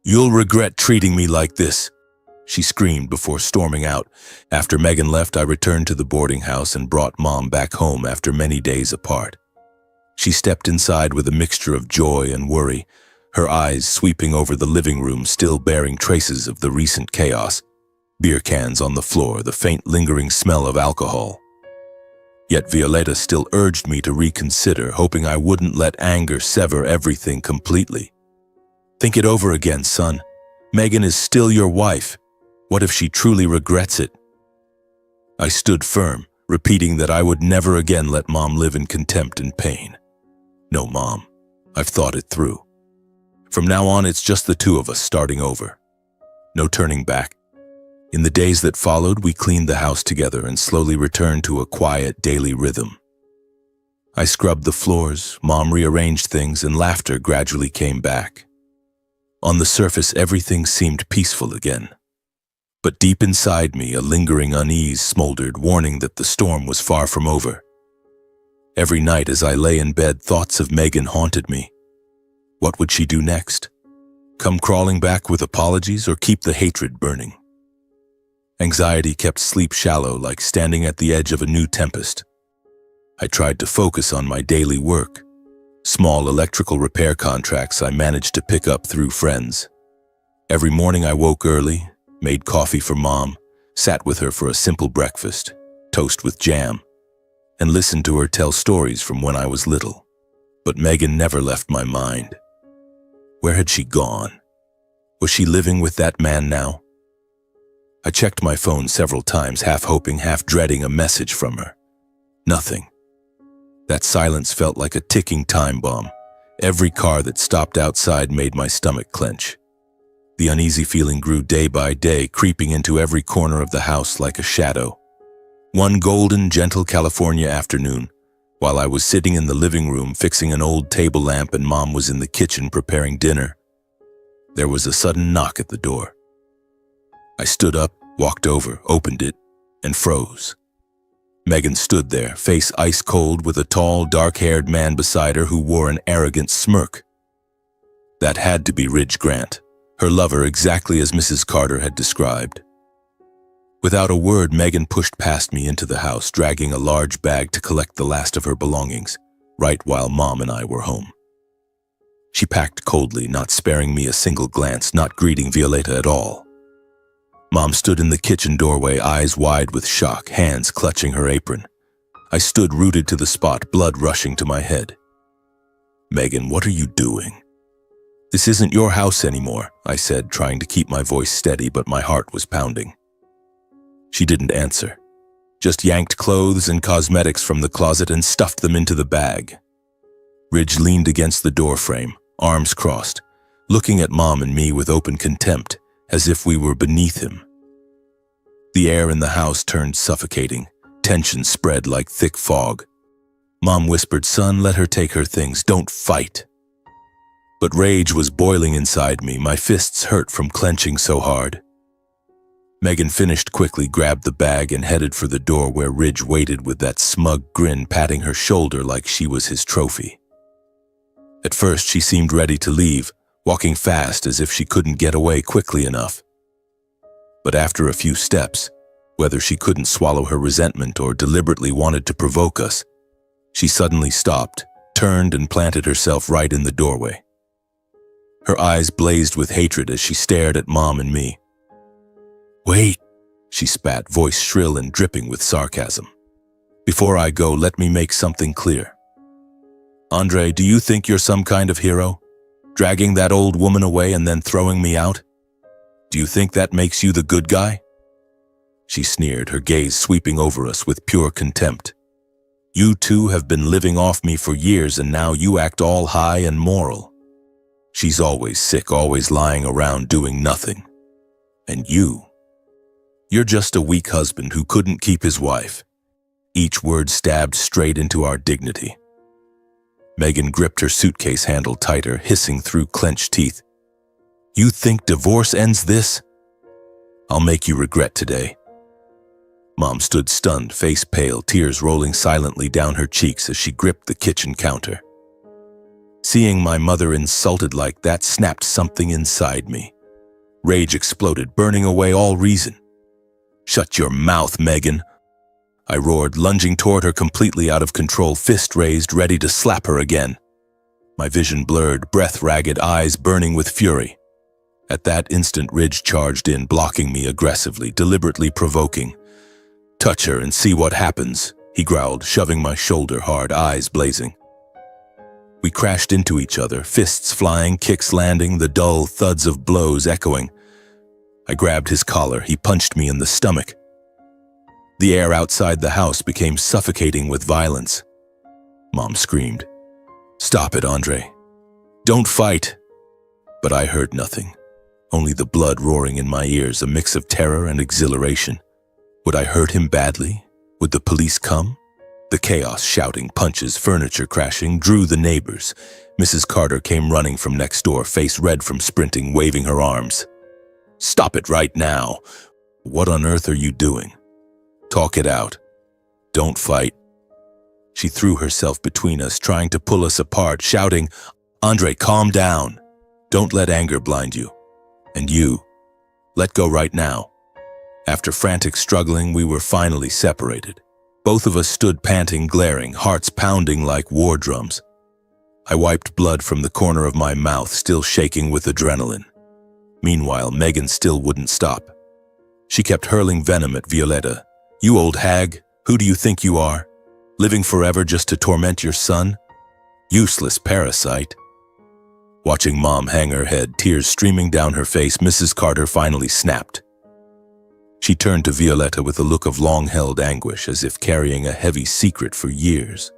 "You'll regret treating me like this," she screamed before storming out. After Megan left, I returned to the boarding house and brought Mom back home after many days apart. She stepped inside with a mixture of joy and worry, her eyes sweeping over the living room, still bearing traces of the recent chaos. Beer cans on the floor, the faint lingering smell of alcohol. Yet Violeta still urged me to reconsider, hoping I wouldn't let anger sever everything completely. Think it over again, son. Megan is still your wife. What if she truly regrets it? I stood firm, repeating that I would never again let Mom live in contempt and pain. No, Mom, I've thought it through. From now on, it's just the two of us starting over. No turning back. In the days that followed, we cleaned the house together and slowly returned to a quiet daily rhythm. I scrubbed the floors, Mom rearranged things, and laughter gradually came back. On the surface, everything seemed peaceful again. But deep inside me, a lingering unease smoldered, warning that the storm was far from over. Every night as I lay in bed, thoughts of Megan haunted me. What would she do next? Come crawling back with apologies or keep the hatred burning? Anxiety kept sleep shallow, like standing at the edge of a new tempest. I tried to focus on my daily work. Small electrical repair contracts I managed to pick up through friends. Every morning I woke early, made coffee for Mom, sat with her for a simple breakfast, toast with jam, and listened to her tell stories from when I was little. But Megan never left my mind. Where had she gone? Was she living with that man now? I checked my phone several times, half hoping, half dreading a message from her. Nothing. That silence felt like a ticking time bomb. Every car that stopped outside made my stomach clench. The uneasy feeling grew day by day, creeping into every corner of the house like a shadow. One golden, gentle California afternoon, while I was sitting in the living room fixing an old table lamp and Mom was in the kitchen preparing dinner, there was a sudden knock at the door. I stood up, walked over, opened it, and froze. Megan stood there, face ice cold, with a tall, dark-haired man beside her who wore an arrogant smirk. That had to be Ridge Grant, her lover, exactly as Mrs. Carter had described. Without a word, Megan pushed past me into the house, dragging a large bag to collect the last of her belongings, right while Mom and I were home. She packed coldly, not sparing me a single glance, not greeting Violeta at all. Mom stood in the kitchen doorway, eyes wide with shock, hands clutching her apron. I stood rooted to the spot, blood rushing to my head. Megan, what are you doing? This isn't your house anymore, I said, trying to keep my voice steady, but my heart was pounding. She didn't answer, just yanked clothes and cosmetics from the closet and stuffed them into the bag. Ridge leaned against the doorframe, arms crossed, looking at Mom and me with open contempt, as if we were beneath him. The air in the house turned suffocating. Tension spread like thick fog. Mom whispered, "Son, let her take her things. Don't fight." But rage was boiling inside me. My fists hurt from clenching so hard. Megan finished quickly, grabbed the bag, and headed for the door where Ridge waited with that smug grin, patting her shoulder like she was his trophy. At first, she seemed ready to leave, walking fast as if she couldn't get away quickly enough. But after a few steps, whether she couldn't swallow her resentment or deliberately wanted to provoke us, she suddenly stopped, turned, and planted herself right in the doorway. Her eyes blazed with hatred as she stared at Mom and me. "Wait," she spat, voice shrill and dripping with sarcasm. "Before I go, let me make something clear. Andre, do you think you're some kind of hero? Dragging that old woman away and then throwing me out? Do you think that makes you the good guy?" She sneered, her gaze sweeping over us with pure contempt. "You two have been living off me for years and now you act all high and moral. She's always sick, always lying around doing nothing. And you're just a weak husband who couldn't keep his wife." Each word stabbed straight into our dignity. Megan gripped her suitcase handle tighter, hissing through clenched teeth. "You think divorce ends this? I'll make you regret today." Mom stood stunned, face pale, tears rolling silently down her cheeks as she gripped the kitchen counter. Seeing my mother insulted like that snapped something inside me. Rage exploded, burning away all reason. "Shut your mouth, Megan," I roared, lunging toward her completely out of control, fist raised, ready to slap her again. My vision blurred, breath ragged, eyes burning with fury. At that instant, Ridge charged in, blocking me aggressively, deliberately provoking. "Touch her and see what happens," he growled, shoving my shoulder hard, eyes blazing. We crashed into each other, fists flying, kicks landing, the dull thuds of blows echoing. I grabbed his collar, he punched me in the stomach. The air outside the house became suffocating with violence. Mom screamed, "Stop it, Andre. Don't fight." But I heard nothing, only the blood roaring in my ears, a mix of terror and exhilaration. Would I hurt him badly? Would the police come? The chaos, shouting, punches, furniture crashing, drew the neighbors. Mrs. Carter came running from next door, face red from sprinting, waving her arms. "Stop it right now! What on earth are you doing? Talk it out. Don't fight." She threw herself between us, trying to pull us apart, shouting, "Andre, calm down. Don't let anger blind you. And you, let go right now." After frantic struggling, we were finally separated. Both of us stood panting, glaring, hearts pounding like war drums. I wiped blood from the corner of my mouth, still shaking with adrenaline. Meanwhile, Megan still wouldn't stop. She kept hurling venom at Violetta. "You old hag, who do you think you are? Living forever just to torment your son? Useless parasite." Watching Mom hang her head, tears streaming down her face, Mrs. Carter finally snapped. She turned to Violetta with a look of long-held anguish, as if carrying a heavy secret for years.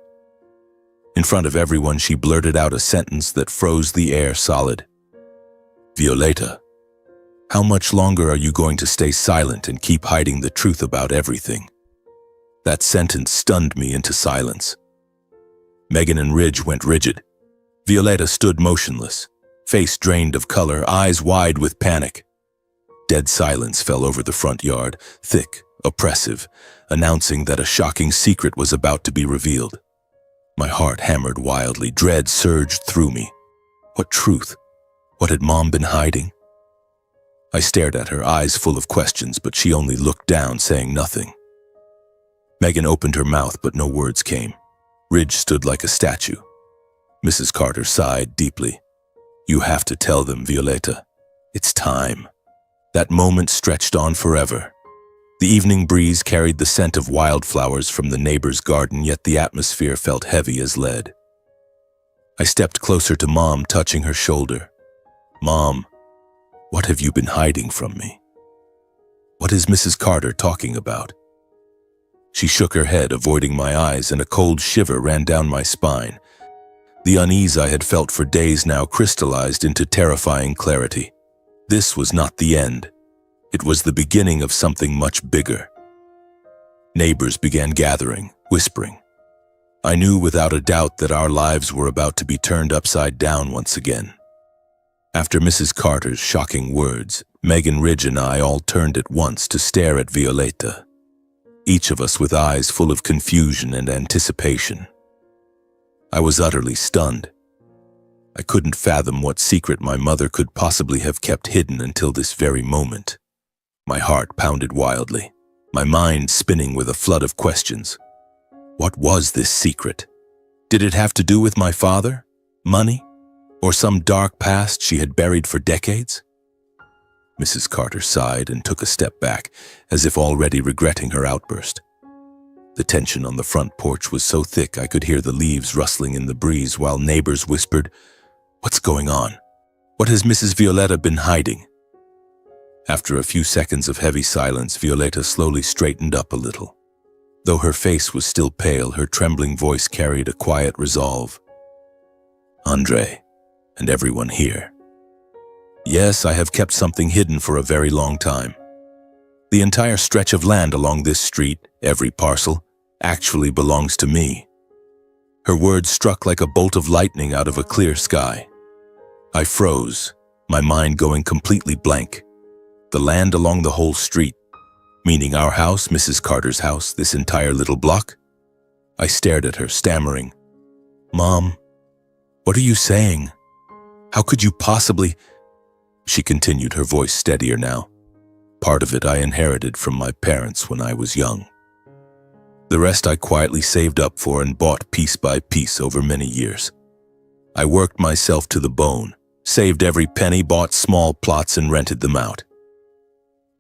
In front of everyone, she blurted out a sentence that froze the air solid. "Violetta, how much longer are you going to stay silent and keep hiding the truth about everything?" That sentence stunned me into silence. Megan and Ridge went rigid. Violetta stood motionless, face drained of color, eyes wide with panic. Dead silence fell over the front yard, thick, oppressive, announcing that a shocking secret was about to be revealed. My heart hammered wildly, dread surged through me. What truth? What had Mom been hiding? I stared at her, eyes full of questions, but she only looked down, saying nothing. Megan opened her mouth, but no words came. Ridge stood like a statue. Mrs. Carter sighed deeply. "You have to tell them, Violetta. It's time." That moment stretched on forever. The evening breeze carried the scent of wildflowers from the neighbor's garden, yet the atmosphere felt heavy as lead. I stepped closer to Mom, touching her shoulder. "Mom, what have you been hiding from me? What is Mrs. Carter talking about?" She shook her head, avoiding my eyes, and a cold shiver ran down my spine. The unease I had felt for days now crystallized into terrifying clarity. This was not the end. It was the beginning of something much bigger. Neighbors began gathering, whispering. I knew without a doubt that our lives were about to be turned upside down once again. After Mrs. Carter's shocking words, Megan, Ridge, and I all turned at once to stare at Violetta, each of us with eyes full of confusion and anticipation. I was utterly stunned. I couldn't fathom what secret my mother could possibly have kept hidden until this very moment. My heart pounded wildly, my mind spinning with a flood of questions. What was this secret? Did it have to do with my father, money, or some dark past she had buried for decades? Mrs. Carter sighed and took a step back, as if already regretting her outburst. The tension on the front porch was so thick I could hear the leaves rustling in the breeze while neighbors whispered, "What's going on? What has Mrs. Violetta been hiding?" After a few seconds of heavy silence, Violetta slowly straightened up a little. Though her face was still pale, her trembling voice carried a quiet resolve. "Andre, and everyone here. Yes, I have kept something hidden for a very long time. The entire stretch of land along this street, every parcel, actually belongs to me." Her words struck like a bolt of lightning out of a clear sky. I froze, my mind going completely blank. The land along the whole street, meaning our house, Mrs. Carter's house, this entire little block? I stared at her, stammering, "Mom, what are you saying? How could you possibly—" She continued, her voice steadier now. "Part of it I inherited from my parents when I was young. The rest I quietly saved up for and bought piece by piece over many years. I worked myself to the bone, saved every penny, bought small plots and rented them out.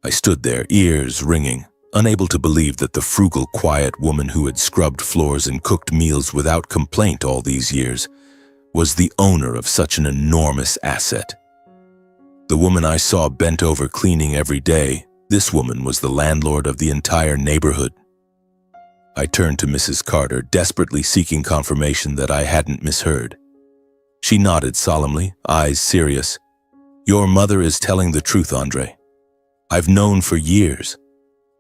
I stood there, ears ringing, unable to believe that the frugal, quiet woman who had scrubbed floors and cooked meals without complaint all these years was the owner of such an enormous asset. The woman I saw bent over cleaning every day, this woman was the landlord of the entire neighborhood. I turned to Mrs. Carter, desperately seeking confirmation that I hadn't misheard. She nodded solemnly, eyes serious. "Your mother is telling the truth, Andre. I've known for years.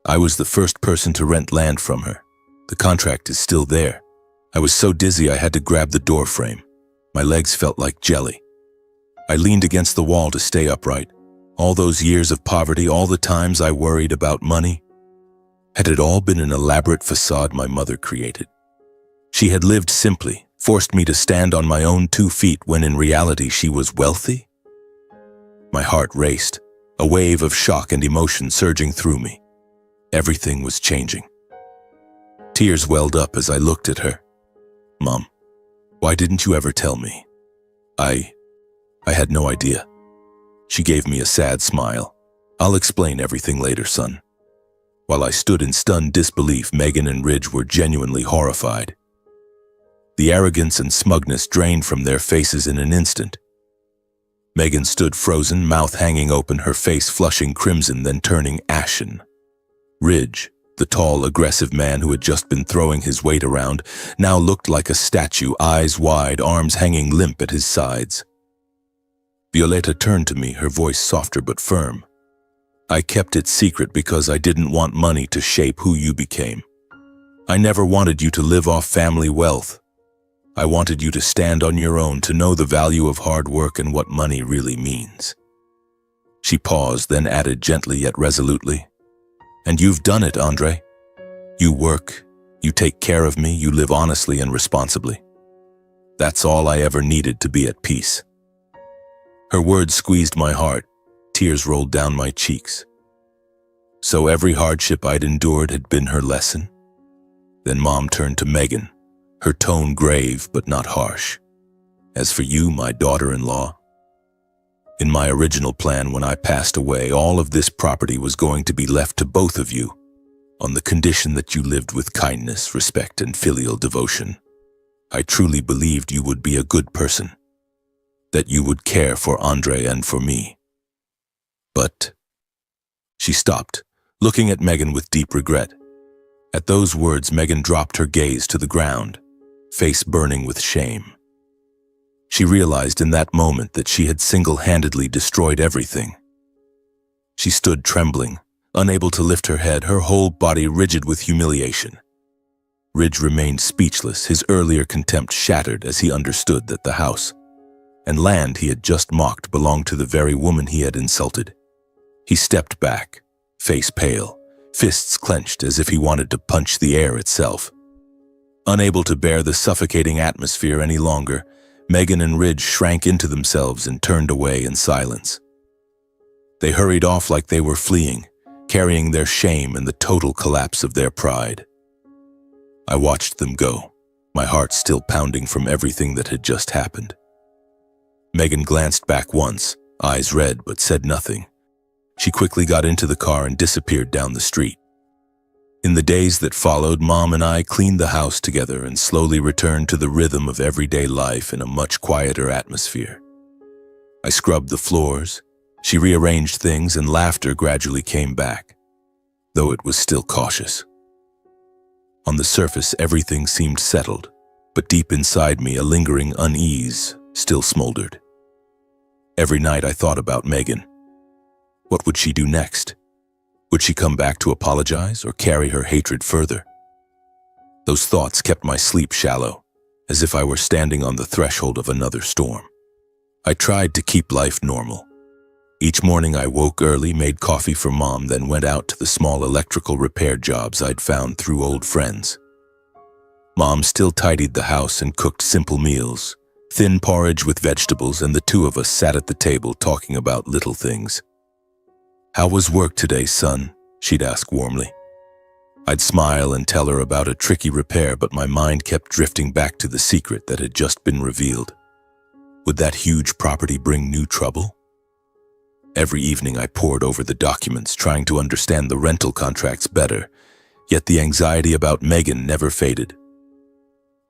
I was the first person to rent land from her. The contract is still there. I was so dizzy I had to grab the door frame. My legs felt like jelly. I leaned against the wall to stay upright. All those years of poverty, all the times I worried about money. Had it all been an elaborate facade my mother created? She had lived simply, forced me to stand on my own 2 feet when in reality she was wealthy? My heart raced, a wave of shock and emotion surging through me. Everything was changing. Tears welled up as I looked at her. "Mom, why didn't you ever tell me? I had no idea." She gave me a sad smile. "I'll explain everything later, son." While I stood in stunned disbelief, Megan and Ridge were genuinely horrified. The arrogance and smugness drained from their faces in an instant. Megan stood frozen, mouth hanging open, her face flushing crimson, then turning ashen. Ridge, the tall, aggressive man who had just been throwing his weight around, now looked like a statue, eyes wide, arms hanging limp at his sides. Violeta turned to me, her voice softer but firm. "I kept it secret because I didn't want money to shape who you became. I never wanted you to live off family wealth. I wanted you to stand on your own, to know the value of hard work and what money really means." She paused, then added gently yet resolutely, "And you've done it, Andre. You work, you take care of me, you live honestly and responsibly. That's all I ever needed to be at peace." Her words squeezed my heart. Tears rolled down my cheeks. So every hardship I'd endured had been her lesson? Then Mom turned to Megan, her tone grave but not harsh. "As for you, my daughter-in-law, in my original plan when I passed away, all of this property was going to be left to both of you, on the condition that you lived with kindness, respect, and filial devotion. I truly believed you would be a good person, that you would care for Andre and for me. But..." She stopped, looking at Megan with deep regret. At those words, Megan dropped her gaze to the ground, face burning with shame. She realized in that moment that she had single-handedly destroyed everything. She stood trembling, unable to lift her head, her whole body rigid with humiliation. Ridge remained speechless, his earlier contempt shattered as he understood that the house and land he had just mocked belonged to the very woman he had insulted. He stepped back, face pale, fists clenched as if he wanted to punch the air itself. Unable to bear the suffocating atmosphere any longer, Megan and Ridge shrank into themselves and turned away in silence. They hurried off like they were fleeing, carrying their shame and the total collapse of their pride. I watched them go, my heart still pounding from everything that had just happened. Megan glanced back once, eyes red, but said nothing. She quickly got into the car and disappeared down the street. In the days that followed, Mom and I cleaned the house together and slowly returned to the rhythm of everyday life in a much quieter atmosphere. I scrubbed the floors, she rearranged things, and laughter gradually came back, though it was still cautious. On the surface, everything seemed settled, but deep inside me, a lingering unease still smoldered. Every night I thought about Megan. What would she do next? Would she come back to apologize or carry her hatred further? Those thoughts kept my sleep shallow, as if I were standing on the threshold of another storm. I tried to keep life normal. Each morning I woke early, made coffee for Mom, then went out to the small electrical repair jobs I'd found through old friends. Mom still tidied the house and cooked simple meals, thin porridge with vegetables, and the two of us sat at the table talking about little things. "How was work today, son?" she'd ask warmly. I'd smile and tell her about a tricky repair, but my mind kept drifting back to the secret that had just been revealed. Would that huge property bring new trouble? Every evening I pored over the documents, trying to understand the rental contracts better, yet the anxiety about Megan never faded.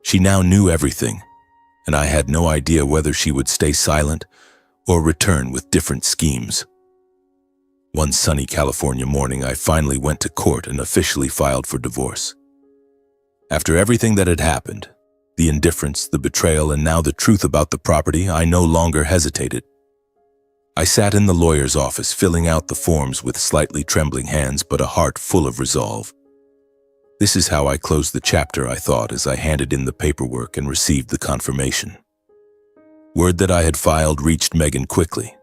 She now knew everything, and I had no idea whether she would stay silent or return with different schemes. One sunny California morning, I finally went to court and officially filed for divorce. After everything that had happened, the indifference, the betrayal, and now the truth about the property, I no longer hesitated. I sat in the lawyer's office, filling out the forms with slightly trembling hands, but a heart full of resolve. This is how I closed the chapter, I thought, as I handed in the paperwork and received the confirmation. Word that I had filed reached Megan quickly,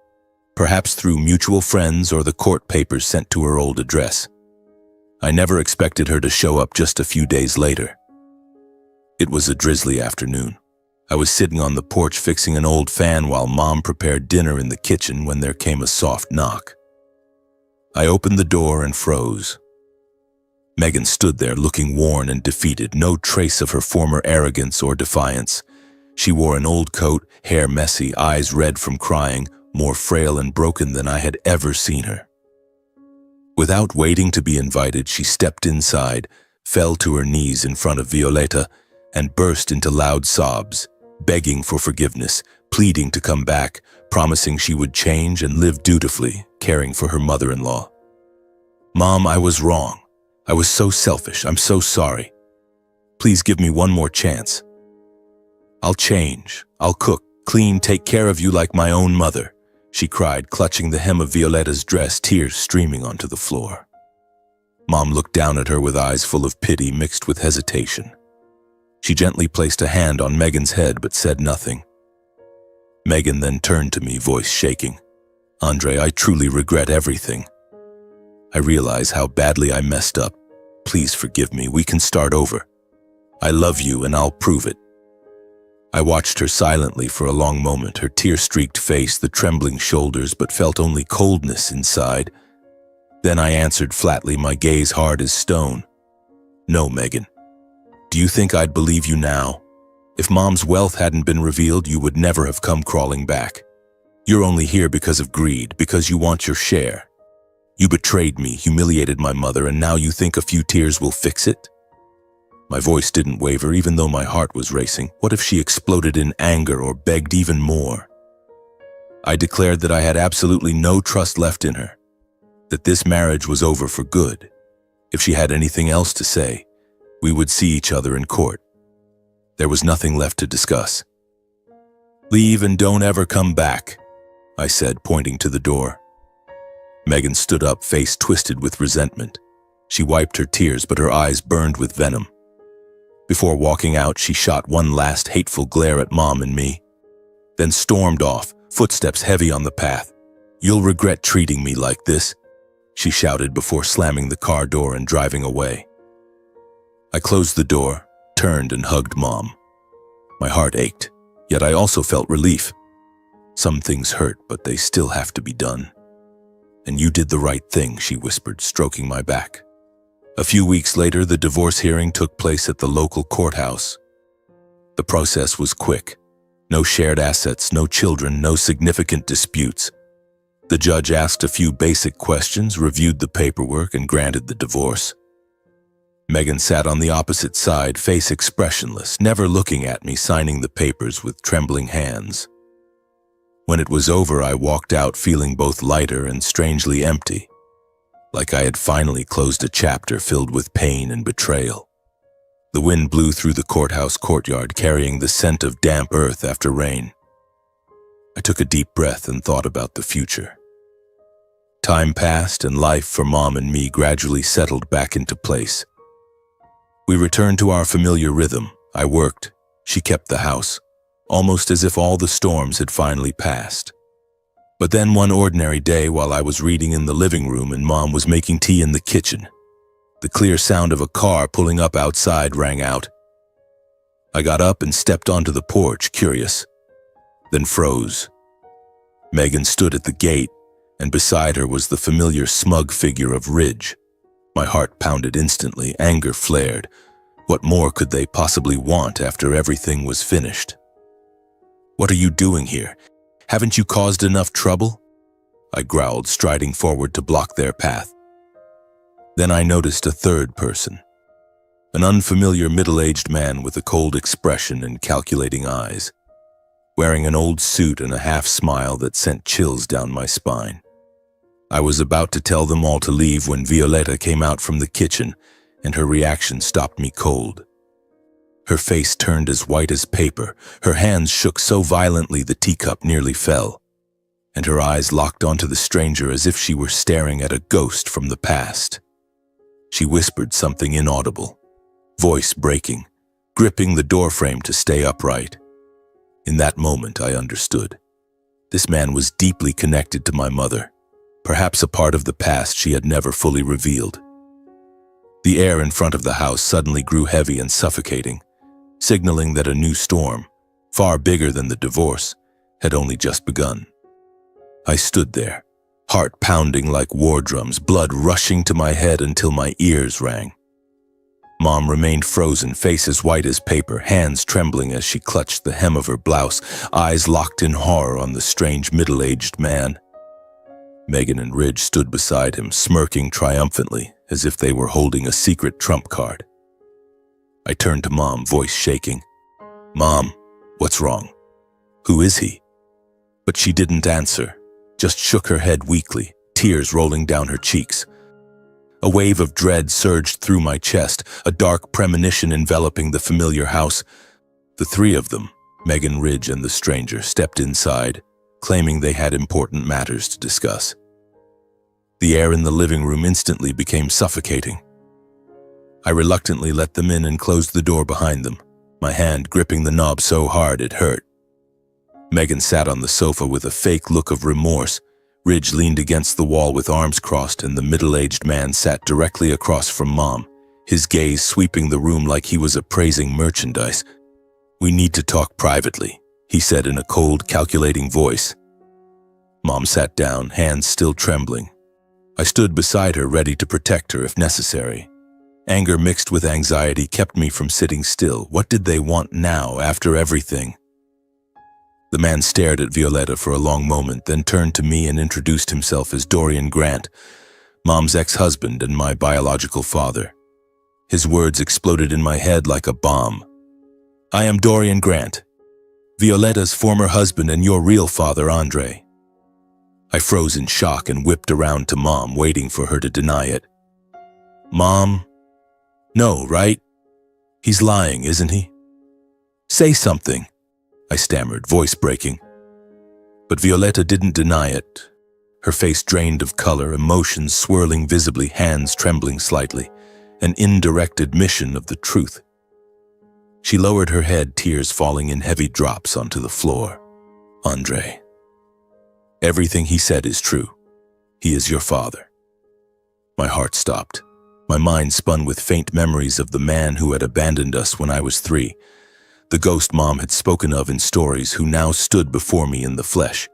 perhaps through mutual friends or the court papers sent to her old address. I never expected her to show up just a few days later. It was a drizzly afternoon. I was sitting on the porch fixing an old fan while Mom prepared dinner in the kitchen when there came a soft knock. I opened the door and froze. Megan stood there looking worn and defeated, no trace of her former arrogance or defiance. She wore an old coat, hair messy, eyes red from crying, more frail and broken than I had ever seen her. Without waiting to be invited, she stepped inside, fell to her knees in front of Violeta, and burst into loud sobs, begging for forgiveness, pleading to come back, promising she would change and live dutifully, caring for her mother-in-law. "Mom, I was wrong. I was so selfish. I'm so sorry. Please give me one more chance. I'll change. I'll cook, clean, take care of you like my own mother," she cried, clutching the hem of Violeta's dress, tears streaming onto the floor. Mom looked down at her with eyes full of pity mixed with hesitation. She gently placed a hand on Megan's head but said nothing. Megan then turned to me, voice shaking. "Andre, I truly regret everything. I realize how badly I messed up. Please forgive me. We can start over. I love you and I'll prove it." I watched her silently for a long moment, her tear-streaked face, the trembling shoulders, but felt only coldness inside. Then I answered flatly, my gaze hard as stone. "No, Megan. Do you think I'd believe you now? If Mom's wealth hadn't been revealed, you would never have come crawling back. You're only here because of greed, because you want your share. You betrayed me, humiliated my mother, and now you think a few tears will fix it?" My voice didn't waver, even though my heart was racing. What if she exploded in anger or begged even more? I declared that I had absolutely no trust left in her, that this marriage was over for good. If she had anything else to say, we would see each other in court. There was nothing left to discuss. "Leave and don't ever come back," I said, pointing to the door. Megan stood up, face twisted with resentment. She wiped her tears, but her eyes burned with venom. Before walking out, she shot one last hateful glare at Mom and me, then stormed off, footsteps heavy on the path. "You'll regret treating me like this," she shouted before slamming the car door and driving away. I closed the door, turned and hugged Mom. My heart ached, yet I also felt relief. Some things hurt, but they still have to be done. "And you did the right thing," she whispered, stroking my back. A few weeks later, the divorce hearing took place at the local courthouse. The process was quick. No shared assets, no children, no significant disputes. The judge asked a few basic questions, reviewed the paperwork, and granted the divorce. Megan sat on the opposite side, face expressionless, never looking at me, signing the papers with trembling hands. When it was over, I walked out feeling both lighter and strangely empty, like I had finally closed a chapter filled with pain and betrayal. The wind blew through the courthouse courtyard, carrying the scent of damp earth after rain. I took a deep breath and thought about the future. Time passed, and life for Mom and me gradually settled back into place. We returned to our familiar rhythm. I worked, she kept the house, almost as if all the storms had finally passed. But then one ordinary day, while I was reading in the living room and Mom was making tea in the kitchen, the clear sound of a car pulling up outside rang out. I got up and stepped onto the porch, curious, then froze. Megan stood at the gate, and beside her was the familiar smug figure of Ridge. My heart pounded instantly, anger flared. What more could they possibly want after everything was finished? What are you doing here? Haven't you caused enough trouble? I growled, striding forward to block their path. Then I noticed a third person. An unfamiliar middle-aged man with a cold expression and calculating eyes, wearing an old suit and a half-smile that sent chills down my spine. I was about to tell them all to leave when Violetta came out from the kitchen, and her reaction stopped me cold. Her face turned as white as paper, her hands shook so violently the teacup nearly fell, and her eyes locked onto the stranger as if she were staring at a ghost from the past. She whispered something inaudible, voice breaking, gripping the doorframe to stay upright. In that moment, I understood. This man was deeply connected to my mother, perhaps a part of the past she had never fully revealed. The air in front of the house suddenly grew heavy and suffocating, signaling that a new storm, far bigger than the divorce, had only just begun. I stood there, heart pounding like war drums, blood rushing to my head until my ears rang. Mom remained frozen, face as white as paper, hands trembling as she clutched the hem of her blouse, eyes locked in horror on the strange middle-aged man. Megan and Ridge stood beside him, smirking triumphantly, as if they were holding a secret trump card. I turned to Mom, voice shaking. "Mom, what's wrong? Who is he?" But she didn't answer, just shook her head weakly, tears rolling down her cheeks. A wave of dread surged through my chest, a dark premonition enveloping the familiar house. The three of them, Megan, Ridge, and the stranger, stepped inside, claiming they had important matters to discuss. The air in the living room instantly became suffocating. I reluctantly let them in and closed the door behind them, my hand gripping the knob so hard it hurt. Megan sat on the sofa with a fake look of remorse. Ridge leaned against the wall with arms crossed, and the middle-aged man sat directly across from Mom, his gaze sweeping the room like he was appraising merchandise. "We need to talk privately," he said in a cold, calculating voice. Mom sat down, hands still trembling. I stood beside her, ready to protect her if necessary. Anger mixed with anxiety kept me from sitting still. What did they want now, after everything? The man stared at Violetta for a long moment, then turned to me and introduced himself as Dorian Grant, Mom's ex-husband and my biological father. His words exploded in my head like a bomb. "I am Dorian Grant, Violetta's former husband and your real father, Andre." I froze in shock and whipped around to Mom, waiting for her to deny it. "Mom? No, right? He's lying, isn't he? Say something," I stammered, voice breaking. But Violetta didn't deny it. Her face drained of color, emotions swirling visibly, hands trembling slightly, an indirect admission of the truth. She lowered her head, tears falling in heavy drops onto the floor. "Andre, everything he said is true. He is your father." My heart stopped. My mind spun with faint memories of the man who had abandoned us when I was 3, the ghost Mom had spoken of in stories, who now stood before me in the flesh.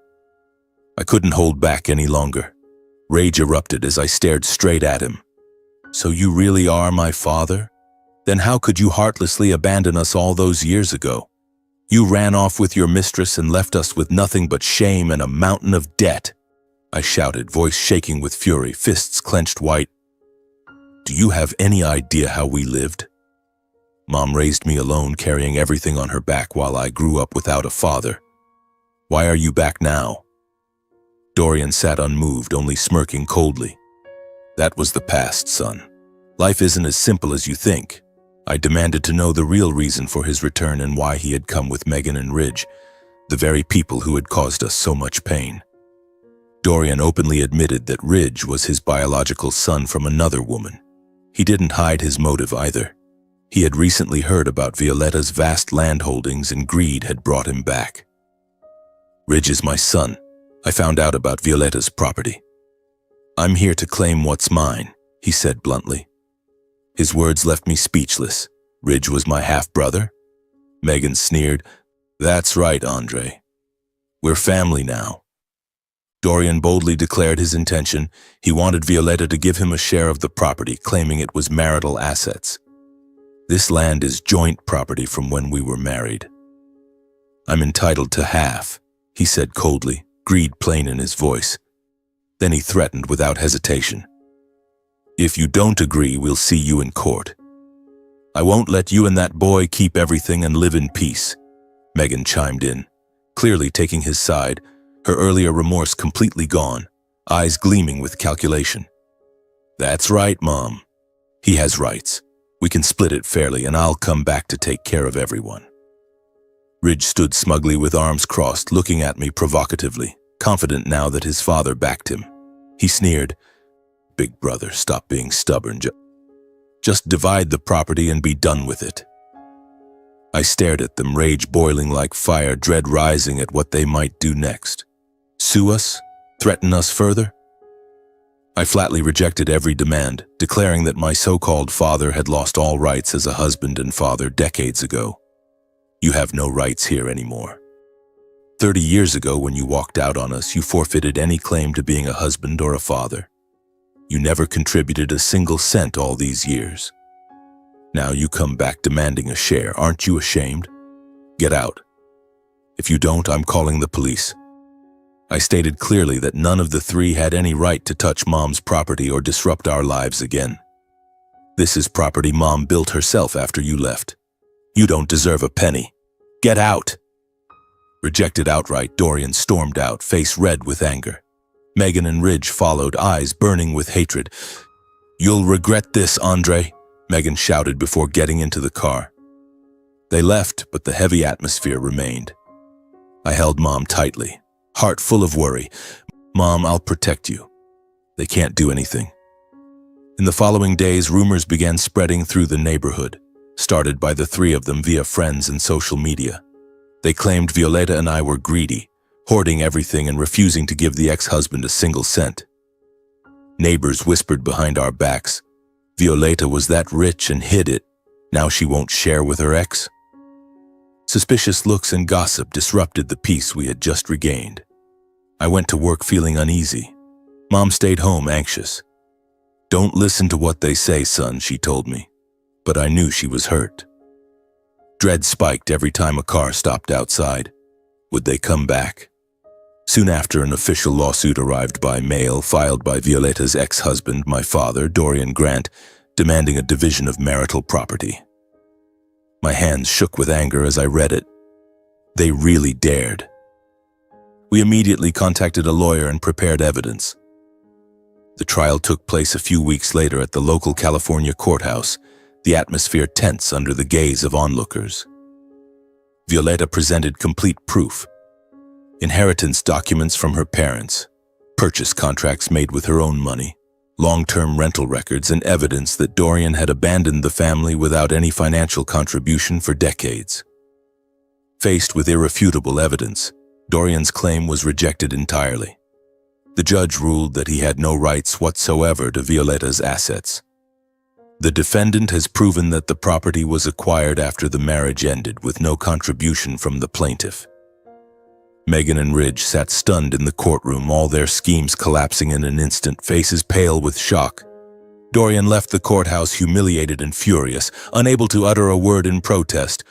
I couldn't hold back any longer. Rage erupted as I stared straight at him. "So you really are my father? Then how could you heartlessly abandon us all those years ago? You ran off with your mistress and left us with nothing but shame and a mountain of debt," I shouted, voice shaking with fury, fists clenched white. "Do you have any idea how we lived? Mom raised me alone, carrying everything on her back while I grew up without a father. Why are you back now?" Dorian sat unmoved, only smirking coldly. "That was the past, son. Life isn't as simple as you think." I demanded to know the real reason for his return and why he had come with Megan and Ridge, the very people who had caused us so much pain. Dorian openly admitted that Ridge was his biological son from another woman. He didn't hide his motive either. He had recently heard about Violetta's vast landholdings and greed had brought him back. "Ridge is my son. I found out about Violetta's property. I'm here to claim what's mine," he said bluntly. His words left me speechless. "Ridge was my half-brother?" Megan sneered. "That's right, Andre. We're family now." Dorian boldly declared his intention. He wanted Violetta to give him a share of the property, claiming it was marital assets. "This land is joint property from when we were married." I'm entitled to half, he said coldly, greed plain in his voice. Then he threatened without hesitation. If you don't agree, we'll see you in court. I won't let you and that boy keep everything and live in peace, Megan chimed in, clearly taking his side, her earlier remorse completely gone, eyes gleaming with calculation. That's right, Mom. He has rights. We can split it fairly and I'll come back to take care of everyone. Ridge stood smugly with arms crossed, looking at me provocatively, confident now that his father backed him. He sneered, Big brother, stop being stubborn. Just divide the property and be done with it. I stared at them, rage boiling like fire, dread rising at what they might do next. Sue us? Threaten us further? I flatly rejected every demand, declaring that my so-called father had lost all rights as a husband and father decades ago. You have no rights here anymore. 30 years ago, when you walked out on us, you forfeited any claim to being a husband or a father. You never contributed a single cent all these years. Now you come back demanding a share. Aren't you ashamed? Get out. If you don't, I'm calling the police. I stated clearly that none of the three had any right to touch Mom's property or disrupt our lives again. This is property Mom built herself after you left. You don't deserve a penny. Get out! Rejected outright, Dorian stormed out, face red with anger. Megan and Ridge followed, eyes burning with hatred. You'll regret this, Andre, Megan shouted before getting into the car. They left, but the heavy atmosphere remained. I held Mom tightly, heart full of worry. Mom, I'll protect you. They can't do anything. In the following days, rumors began spreading through the neighborhood, started by the three of them via friends and social media. They claimed Violeta and I were greedy, hoarding everything and refusing to give the ex-husband a single cent. Neighbors whispered behind our backs, Violeta was that rich and hid it. Now she won't share with her ex. Suspicious looks and gossip disrupted the peace we had just regained. I went to work feeling uneasy. Mom stayed home anxious. Don't listen to what they say, son, she told me. But I knew she was hurt. Dread spiked every time a car stopped outside. Would they come back? Soon after, an official lawsuit arrived by mail filed by Violeta's ex-husband, my father, Dorian Grant, demanding a division of marital property. My hands shook with anger as I read it. They really dared. We immediately contacted a lawyer and prepared evidence. The trial took place a few weeks later at the local California courthouse, the atmosphere tense under the gaze of onlookers. Violeta presented complete proof. Inheritance documents from her parents, purchase contracts made with her own money, long-term rental records, and evidence that Dorian had abandoned the family without any financial contribution for decades. Faced with irrefutable evidence, Dorian's claim was rejected entirely. The judge ruled that he had no rights whatsoever to Violeta's assets. The defendant has proven that the property was acquired after the marriage ended with no contribution from the plaintiff. Megan and Ridge sat stunned in the courtroom, all their schemes collapsing in an instant, faces pale with shock. Dorian left the courthouse humiliated and furious, unable to utter a word in protest,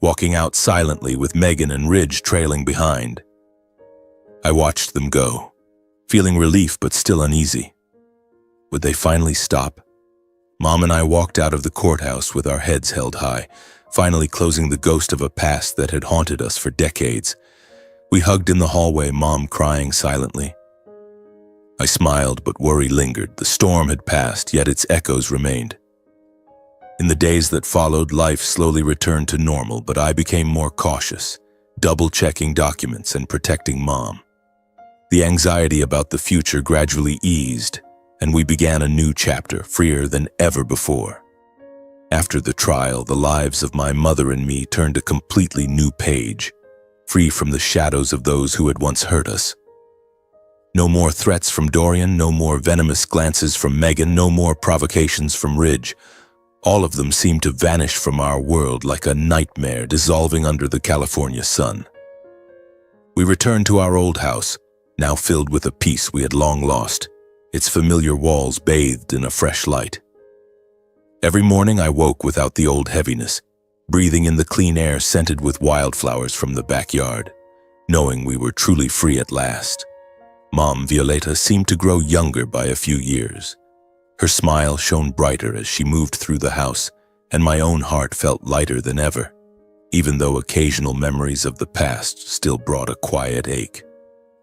walking out silently with Megan and Ridge trailing behind. I watched them go, feeling relief but still uneasy. Would they finally stop? Mom and I walked out of the courthouse with our heads held high, finally closing the ghost of a past that had haunted us for decades. We hugged in the hallway, Mom crying silently. I smiled, but worry lingered. The storm had passed, yet its echoes remained. In the days that followed, life slowly returned to normal, but I became more cautious, double-checking documents and protecting Mom. The anxiety about the future gradually eased, and we began a new chapter, freer than ever before. After the trial, the lives of my mother and me turned a completely new page, free from the shadows of those who had once hurt us. No more threats from Dorian, no more venomous glances from Megan, no more provocations from Ridge. All of them seemed to vanish from our world like a nightmare dissolving under the California sun. We returned to our old house, now filled with a peace we had long lost, its familiar walls bathed in a fresh light. Every morning I woke without the old heaviness, breathing in the clean air scented with wildflowers from the backyard, knowing we were truly free at last. Mom, Violeta, seemed to grow younger by a few years. Her smile shone brighter as she moved through the house, and my own heart felt lighter than ever, even though occasional memories of the past still brought a quiet ache.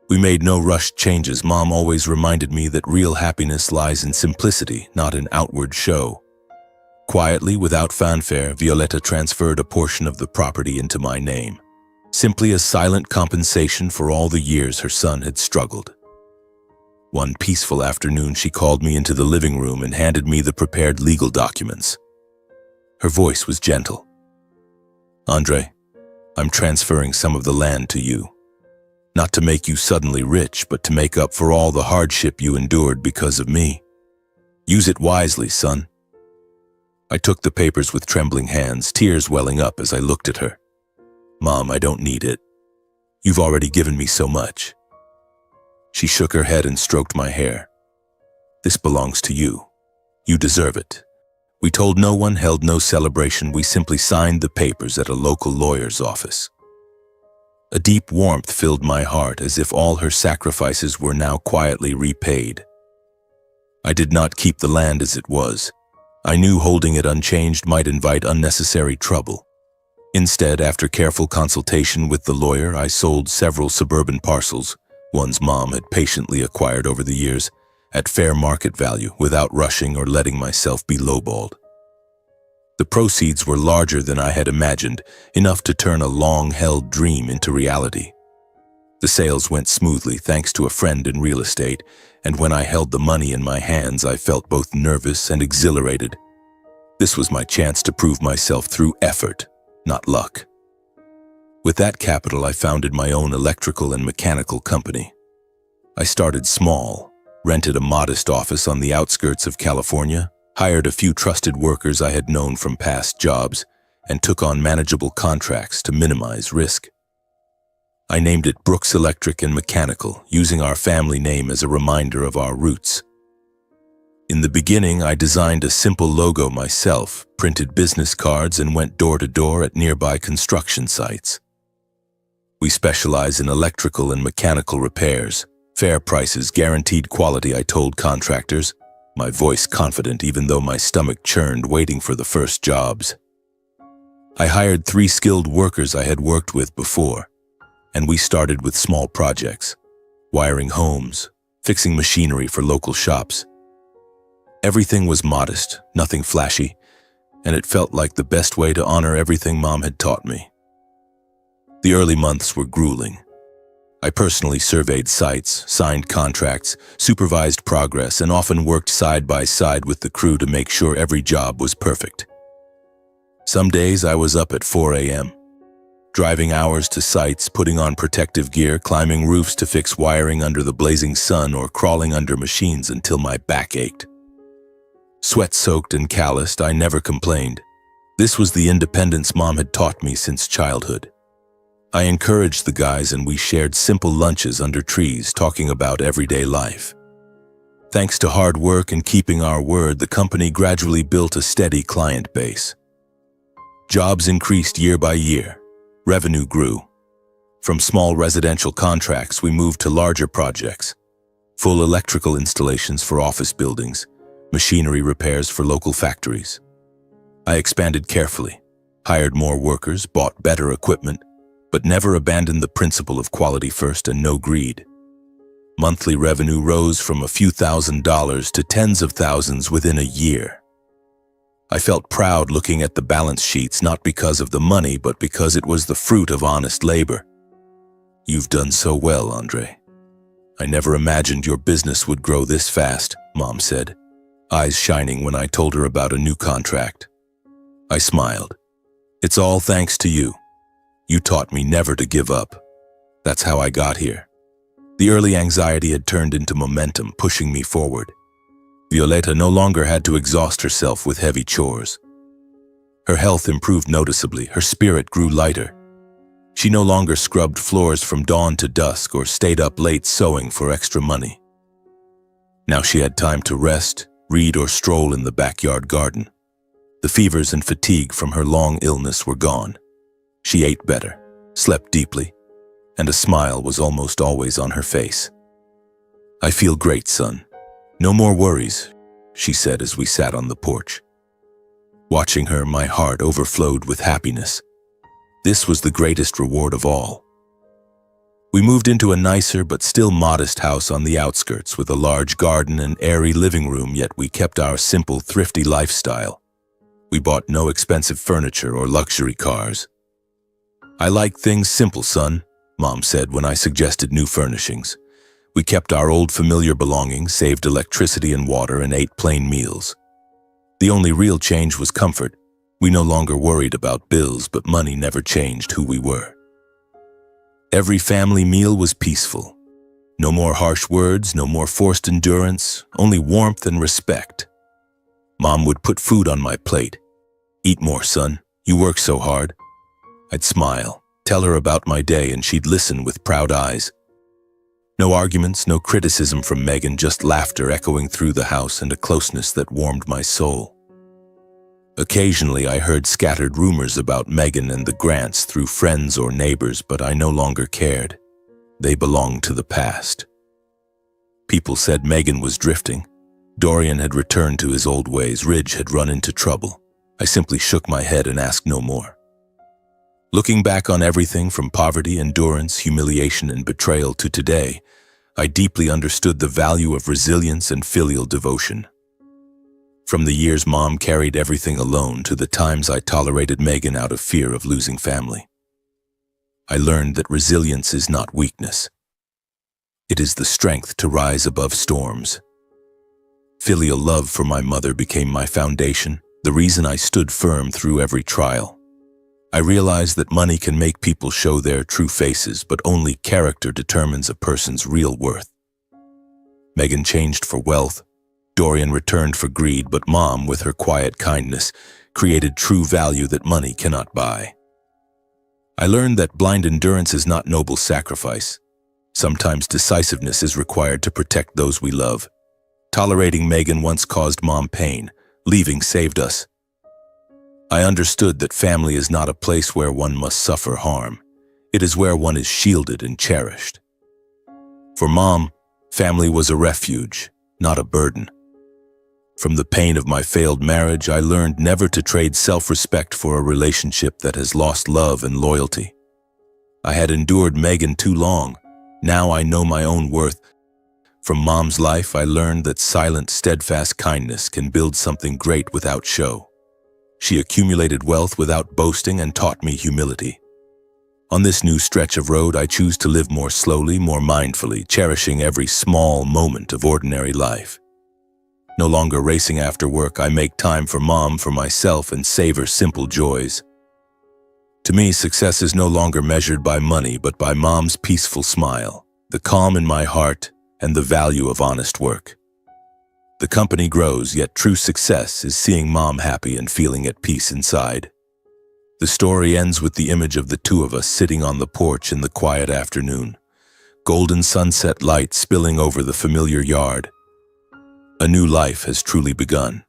We made no rushed changes. Mom always reminded me that real happiness lies in simplicity, not in outward show. Quietly, without fanfare, Violeta transferred a portion of the property into my name, simply a silent compensation for all the years her son had struggled. One peaceful afternoon, she called me into the living room and handed me the prepared legal documents. Her voice was gentle. "Andre, I'm transferring some of the land to you. Not to make you suddenly rich, but to make up for all the hardship you endured because of me. Use it wisely, son." I took the papers with trembling hands, tears welling up as I looked at her. "Mom, I don't need it. You've already given me so much." She shook her head and stroked my hair. "This belongs to you. You deserve it." We told no one, held no celebration. We simply signed the papers at a local lawyer's office. A deep warmth filled my heart, as if all her sacrifices were now quietly repaid. I did not keep the land as it was. I knew holding it unchanged might invite unnecessary trouble. Instead, after careful consultation with the lawyer, I sold several suburban parcels, ones Mom had patiently acquired over the years, at fair market value without rushing or letting myself be lowballed. The proceeds were larger than I had imagined, enough to turn a long-held dream into reality. The sales went smoothly thanks to a friend in real estate, and when I held the money in my hands, I felt both nervous and exhilarated. This was my chance to prove myself through effort, not luck. With that capital, I founded my own electrical and mechanical company. I started small, rented a modest office on the outskirts of California, hired a few trusted workers I had known from past jobs, and took on manageable contracts to minimize risk. I named it Brooks Electric and Mechanical, using our family name as a reminder of our roots. In the beginning, I designed a simple logo myself, printed business cards, and went door to door at nearby construction sites. We specialize in electrical and mechanical repairs. Fair prices, guaranteed quality, I told contractors, my voice confident even though my stomach churned waiting for the first jobs. I hired 3 skilled workers I had worked with before, and we started with small projects, wiring homes, fixing machinery for local shops. Everything was modest, nothing flashy, and it felt like the best way to honor everything Mom had taught me. The early months were grueling. I personally surveyed sites, signed contracts, supervised progress, and often worked side by side with the crew to make sure every job was perfect. Some days I was up at 4 a.m., driving hours to sites, putting on protective gear, climbing roofs to fix wiring under the blazing sun, or crawling under machines until my back ached. Sweat-soaked and calloused, I never complained. This was the independence Mom had taught me since childhood. I encouraged the guys, and we shared simple lunches under trees, talking about everyday life. Thanks to hard work and keeping our word, the company gradually built a steady client base. Jobs increased year by year. Revenue grew. From small residential contracts, we moved to larger projects, full electrical installations for office buildings, machinery repairs for local factories. I expanded carefully, hired more workers, bought better equipment, but never abandoned the principle of quality first and no greed. Monthly revenue rose from a few $1,000s to tens of thousands within a year. I felt proud looking at the balance sheets, not because of the money, but because it was the fruit of honest labor. "You've done so well, Andre. I never imagined your business would grow this fast," Mom said, eyes shining when I told her about a new contract. I smiled. "It's all thanks to you. You taught me never to give up. That's how I got here." The early anxiety had turned into momentum, pushing me forward. Violeta no longer had to exhaust herself with heavy chores. Her health improved noticeably, her spirit grew lighter. She no longer scrubbed floors from dawn to dusk or stayed up late sewing for extra money. Now she had time to rest, read, or stroll in the backyard garden. The fevers and fatigue from her long illness were gone. She ate better, slept deeply, and a smile was almost always on her face. "I feel great, son. No more worries," she said as we sat on the porch. Watching her, my heart overflowed with happiness. This was the greatest reward of all. We moved into a nicer but still modest house on the outskirts with a large garden and airy living room, yet we kept our simple, thrifty lifestyle. We bought no expensive furniture or luxury cars. "I like things simple, son," Mom said when I suggested new furnishings. We kept our old familiar belongings, saved electricity and water, and ate plain meals. The only real change was comfort. We no longer worried about bills, but money never changed who we were. Every family meal was peaceful. No more harsh words, no more forced endurance, only warmth and respect. Mom would put food on my plate. "Eat more, son. You work so hard." I'd smile, tell her about my day, and she'd listen with proud eyes. No arguments, no criticism from Megan, just laughter echoing through the house and a closeness that warmed my soul. Occasionally, I heard scattered rumors about Megan and the Grants through friends or neighbors, but I no longer cared. They belonged to the past. People said Megan was drifting. Dorian had returned to his old ways. Ridge had run into trouble. I simply shook my head and asked no more. Looking back on everything from poverty, endurance, humiliation, and betrayal to today, I deeply understood the value of resilience and filial devotion. From the years Mom carried everything alone to the times I tolerated Megan out of fear of losing family, I learned that resilience is not weakness. It is the strength to rise above storms. Filial love for my mother became my foundation, the reason I stood firm through every trial. I realized that money can make people show their true faces, but only character determines a person's real worth. Megan changed for wealth. Dorian returned for greed, but Mom, with her quiet kindness, created true value that money cannot buy. I learned that blind endurance is not noble sacrifice. Sometimes decisiveness is required to protect those we love. Tolerating Megan once caused Mom pain. Leaving saved us. I understood that family is not a place where one must suffer harm. It is where one is shielded and cherished. For Mom, family was a refuge, not a burden. From the pain of my failed marriage, I learned never to trade self-respect for a relationship that has lost love and loyalty. I had endured Megan too long. Now I know my own worth. From Mom's life, I learned that silent, steadfast kindness can build something great without show. She accumulated wealth without boasting and taught me humility. On this new stretch of road, I choose to live more slowly, more mindfully, cherishing every small moment of ordinary life. No longer racing after work, I make time for Mom, for myself, and savor simple joys. To me, success is no longer measured by money, but by Mom's peaceful smile, the calm in my heart, and the value of honest work. The company grows, yet true success is seeing Mom happy and feeling at peace inside. The story ends with the image of the two of us sitting on the porch in the quiet afternoon, golden sunset light spilling over the familiar yard. A new life has truly begun.